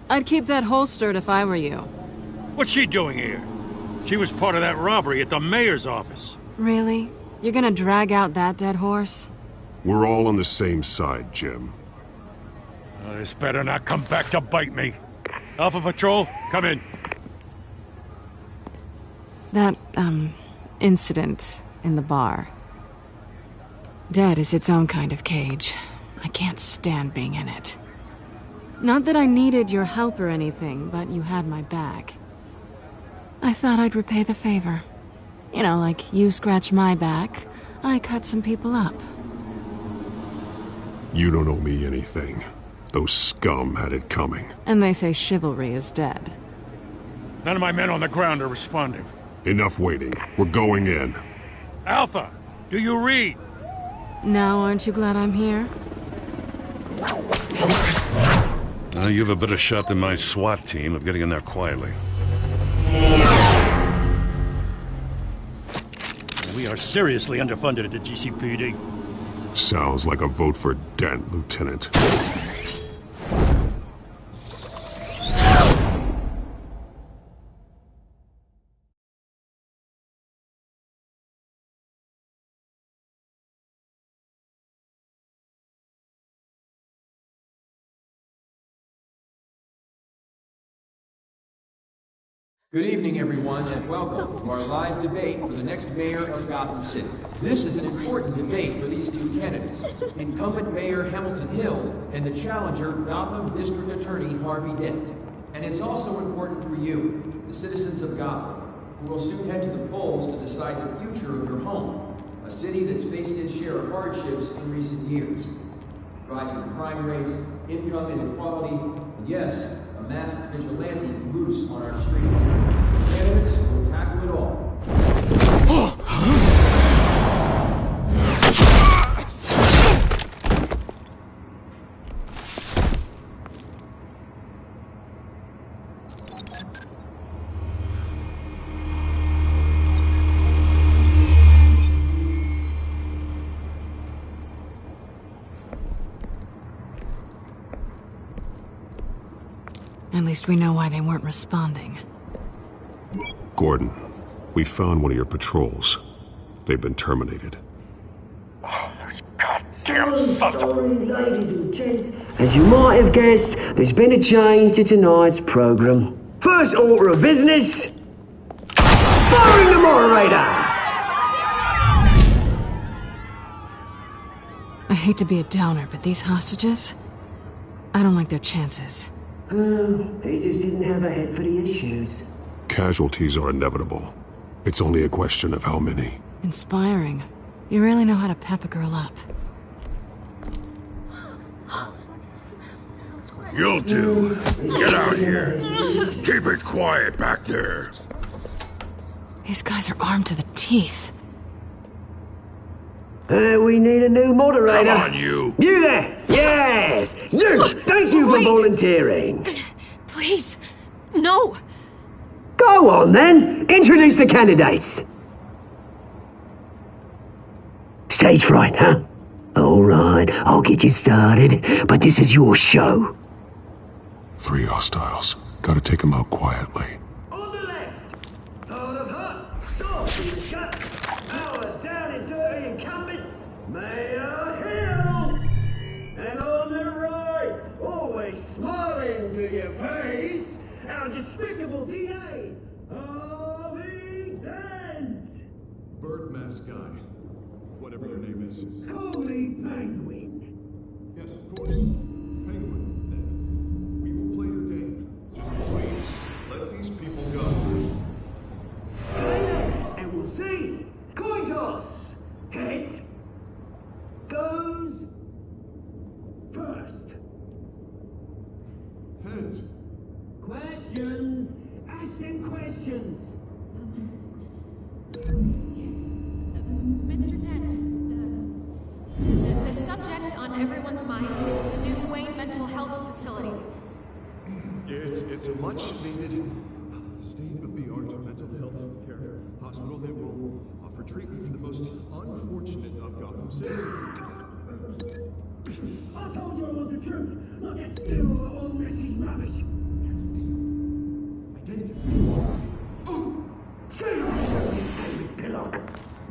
I'd keep that holstered if I were you. What's she doing here? She was part of that robbery at the mayor's office. Really? You're gonna drag out that dead horse? We're all on the same side, Jim. This better not come back to bite me. Alpha Patrol, come in. That, incident in the bar. Dead is its own kind of cage. I can't stand being in it. Not that I needed your help or anything, but you had my back. I thought I'd repay the favor. You know, like you scratch my back, I cut some people up. You don't owe me anything. Those scum had it coming. And they say chivalry is dead. None of my men on the ground are responding. Enough waiting. We're going in. Alpha, do you read? Now, aren't you glad I'm here? You have a better shot than my SWAT team of getting in there quietly. We are seriously underfunded at the GCPD. Sounds like a vote for Dent, Lieutenant. Good evening, everyone, and welcome to our live debate for the next mayor of Gotham City. This is an important debate for these two candidates, incumbent Mayor Hamilton Hill and the challenger, Gotham District Attorney Harvey Dent. And it's also important for you, the citizens of Gotham, who will soon head to the polls to decide the future of your home, a city that's faced its share of hardships in recent years. Rising crime rates, income inequality, and yes, a masked vigilante loose on our streets. Candidates will tackle it all. At least we know why they weren't responding. Gordon, we found one of your patrols. They've been terminated. Damn sorry, ladies and gents. As you might have guessed, there's been a change to tonight's program. First order of business, firing the moderator! I hate to be a downer, but these hostages, I don't like their chances. He just didn't have a head for the issues. Casualties are inevitable. It's only a question of how many. Inspiring. You really know how to pep a girl up. You'll do. Get out here. Keep it quiet back there. These guys are armed to the teeth. We need a new moderator. Come on, you. You there! Yes! You! Thank you for volunteering. Please, no. Go on, then. Introduce the candidates. Stage fright, huh? All right, I'll get you started, but this is your show. 3 hostiles. Gotta take them out quietly. On the left, hard of heart, soft in the gut, our down and dirty incumbent, Mayor Hill. And on the right, always smiling to your face, our despicable DA, Harvey Dent. Bird mask guy. Whatever your name is. Call me Penguin. Yes, of course. Penguin. We will play your game. Just please, let these people go. And we'll see. Coin toss. Heads goes first. Heads. Questions. Ask them questions. Mr. Dent, the subject on everyone's mind is the new Wayne Mental Health Facility. It's a much-needed state-of-the-art mental health care hospital that will offer treatment for the most unfortunate of Gotham citizens. I told you I want the truth. Look at still all Messi's rubbish. I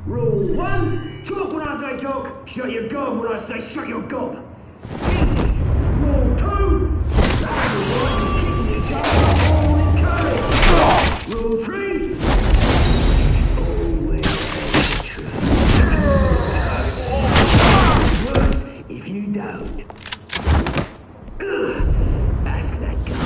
Rule 1, talk when I say talk, shut your gob when I say shut your gob. Easy. Rule 2, Rule 3, always tell the truth. Worse if you don't. Ask that guy.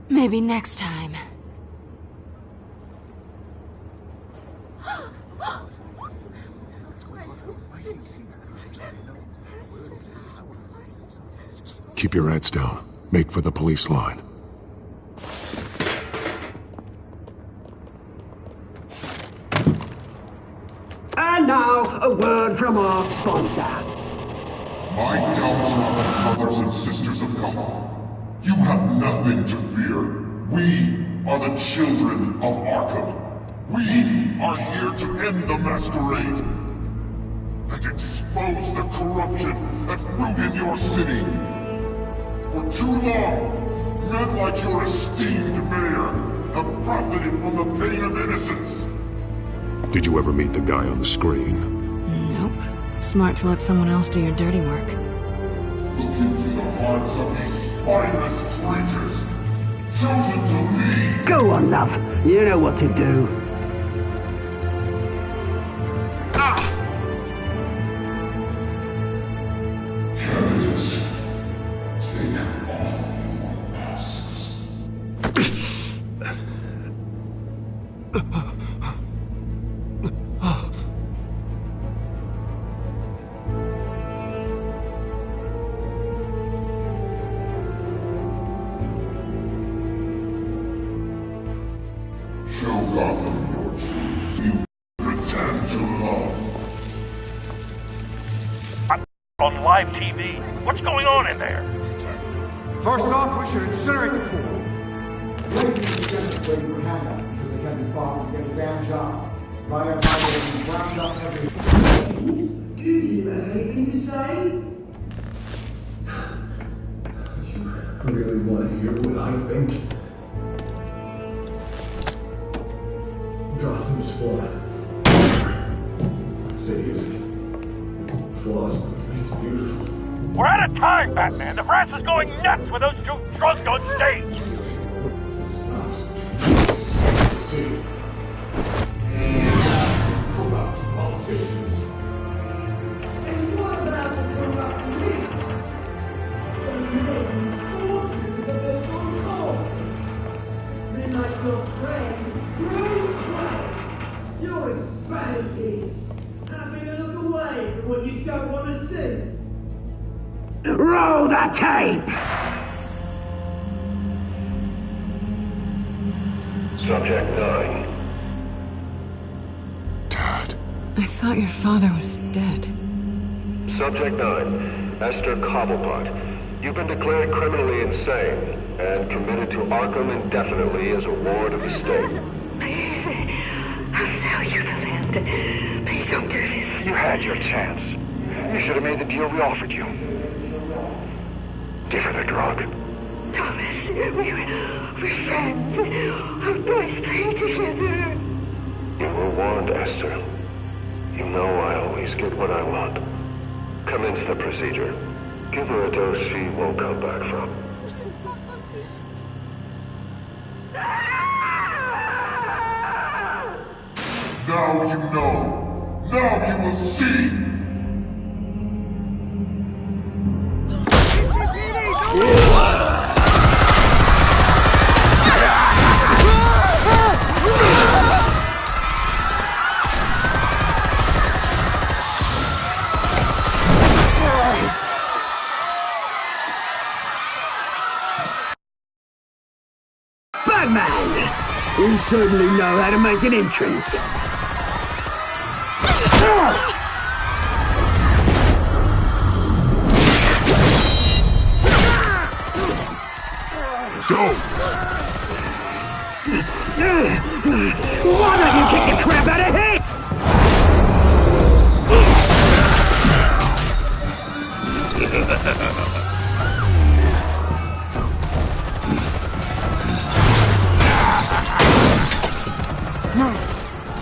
Maybe next time. Keep your heads down. Make for the police line. And now, a word from our sponsor. My downtrodden brothers and sisters of Gotham, you have nothing to fear. We are the children of Arkham. We are here to end the masquerade and expose the corruption at root in your city. For too long, men like your esteemed mayor have profited from the pain of innocence. Did you ever meet the guy on the screen? Nope. Smart to let someone else do your dirty work. Look into the hearts of these spineless creatures, chosen to lead. Go on, love. You know what to do. Candidates, take off your masks. Show Gotham your truth. You pretend to love. On live TV. What's going on in there? First off, we should incinerate the pool. Ladies and gentlemen waiting for handouts because they can't be bothered to get a damn job. Via my round up every... Do you have anything to say? You really want to hear what I think? Gotham's flawed. Let's say easy. Flaws make it beautiful. We're out of time, Batman. The brass is going nuts with those two drunks on stage. Corrupt politicians. And what about the corrupt elite? The men's fortunes of their own cause. They're like your friend, Bruce Wayne. You're insanity. Having a look away from what you don't want to see. Roll the tape! Subject 9. I thought your father was dead. Subject 9, Esther Cobblepot. You've been declared criminally insane and committed to Arkham indefinitely as a ward of the state. Please, I'll sell you the land. Please don't do this. You had your chance. You should have made the deal we offered you. Give her the drug. Thomas, we're friends. Our boys play together. You were warned, Esther. You know I always get what I want. Commence the procedure. Give her a dose she won't come back from. Now you know. Now you will see. Batman! You certainly know how to make an entrance. Go! Why don't you kick the crap out of him? No!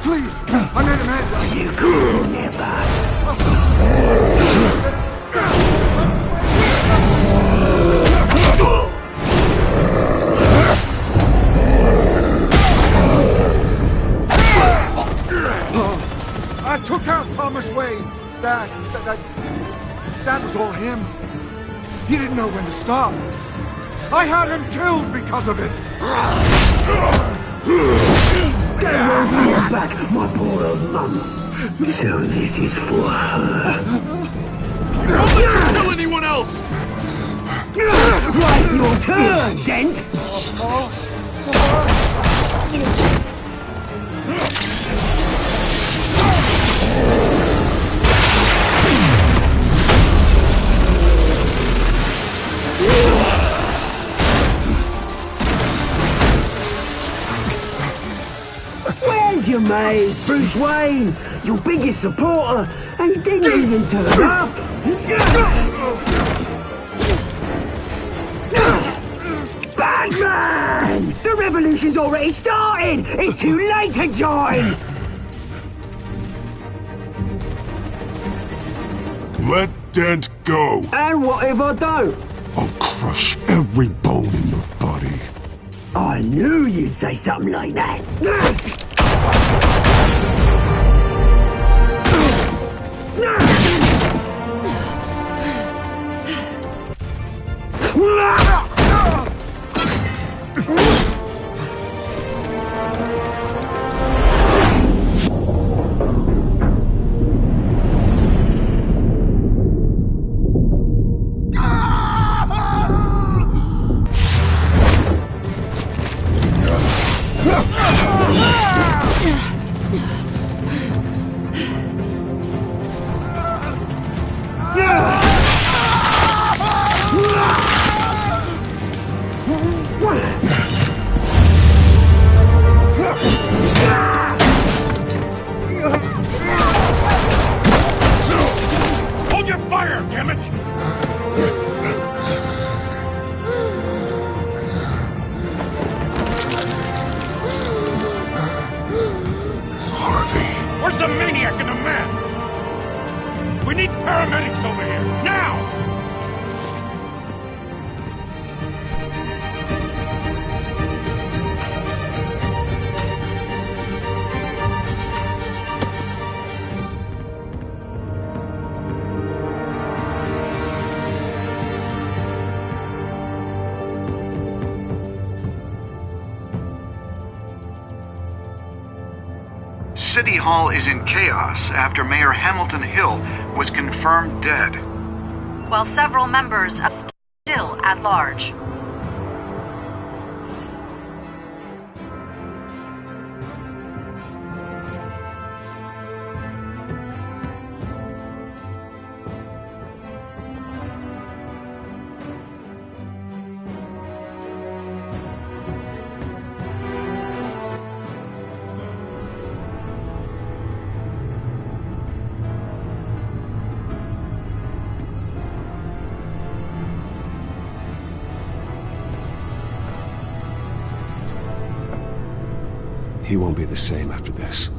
Please! I made a man! You could never! I took out Thomas Wayne. That was all him. He didn't know when to stop. I had him killed because of it. Get away from your back, my poor old mum. So this is for her. Don't let you kill anyone else! Right, your turn, Dent! Where's your mate, Bruce Wayne? Your biggest supporter, and he didn't even turn up! Batman! The revolution's already started! It's too late to join! Let Dent go. And what if I don't? I'll crush every bone in your body. I knew you'd say something like that. Hold your fire, damn it! Harvey. Where's the maniac in the mask? We need paramedics over here, now! City Hall is in chaos after Mayor Hamilton Hill was confirmed dead. While several members are still at large. He won't be the same after this.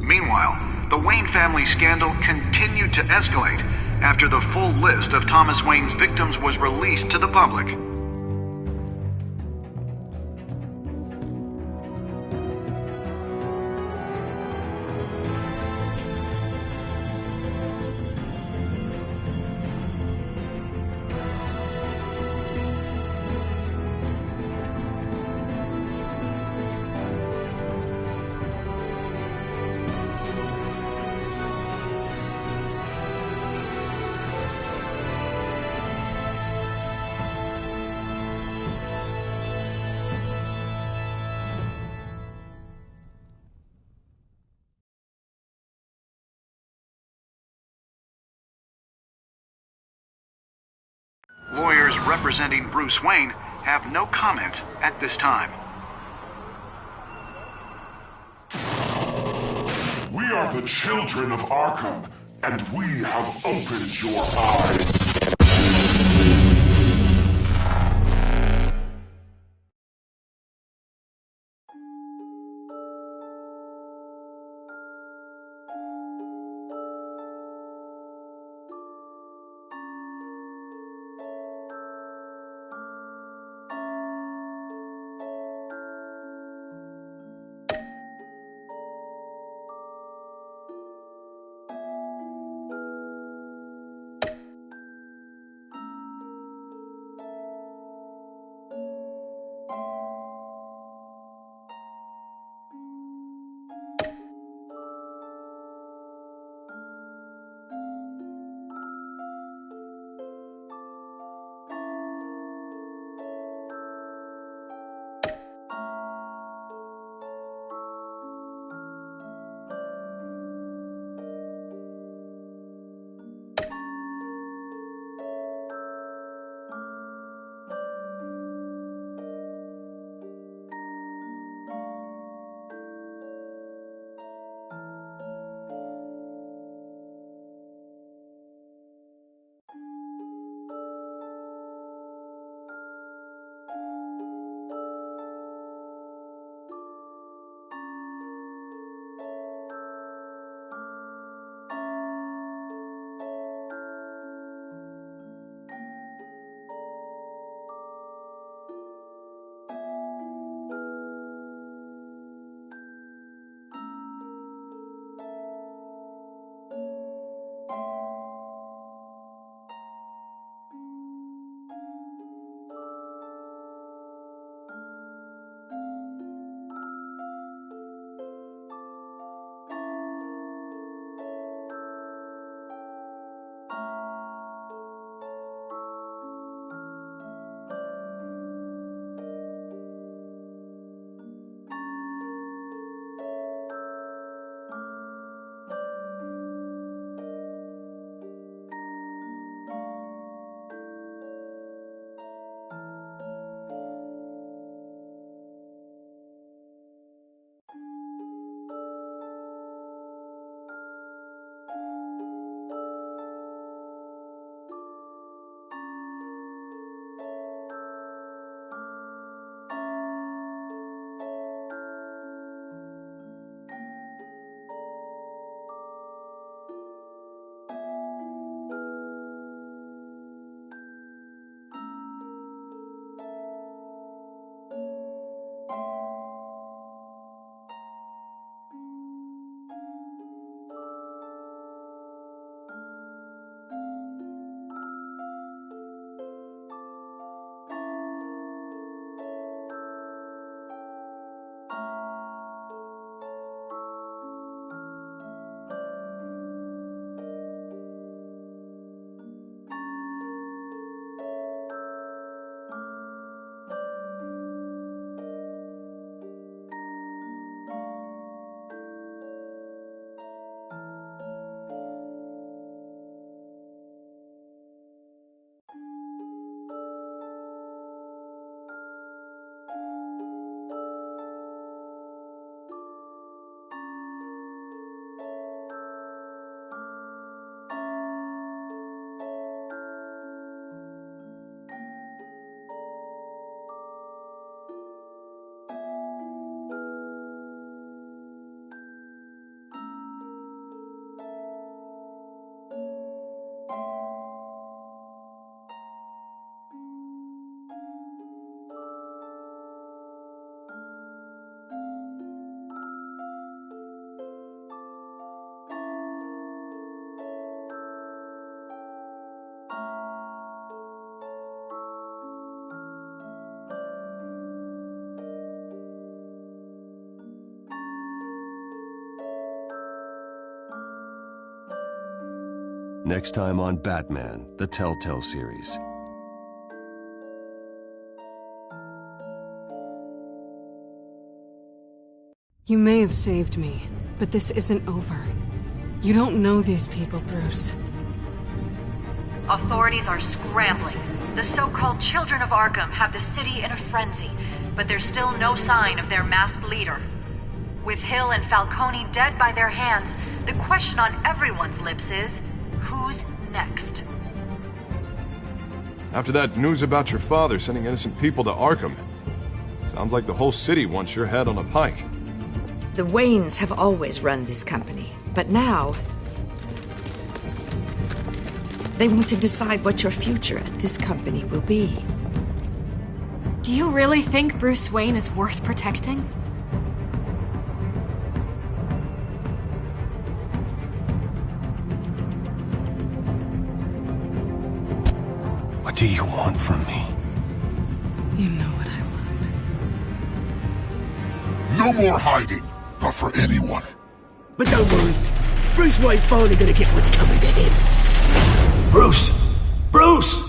Meanwhile, the Wayne family scandal continued to escalate after the full list of Thomas Wayne's victims was released to the public. lawyers representing Bruce Wayne have no comment at this time. We are the children of Arkham, and we have opened your eyes. Next time on Batman, the Telltale series. You may have saved me, but this isn't over. You don't know these people, Bruce. Authorities are scrambling. The so-called Children of Arkham have the city in a frenzy, but there's still no sign of their masked leader. With Hill and Falcone dead by their hands, the question on everyone's lips is, who's next? After that news about your father sending innocent people to Arkham, sounds like the whole city wants your head on a pike. The Waynes have always run this company, but now they want to decide what your future at this company will be. Do you really think Bruce Wayne is worth protecting? What do you want from me? You know what I No want. more hiding, not for anyone. But don't worry, Bruce Wayne's finally gonna get what's coming to him. Bruce! Bruce!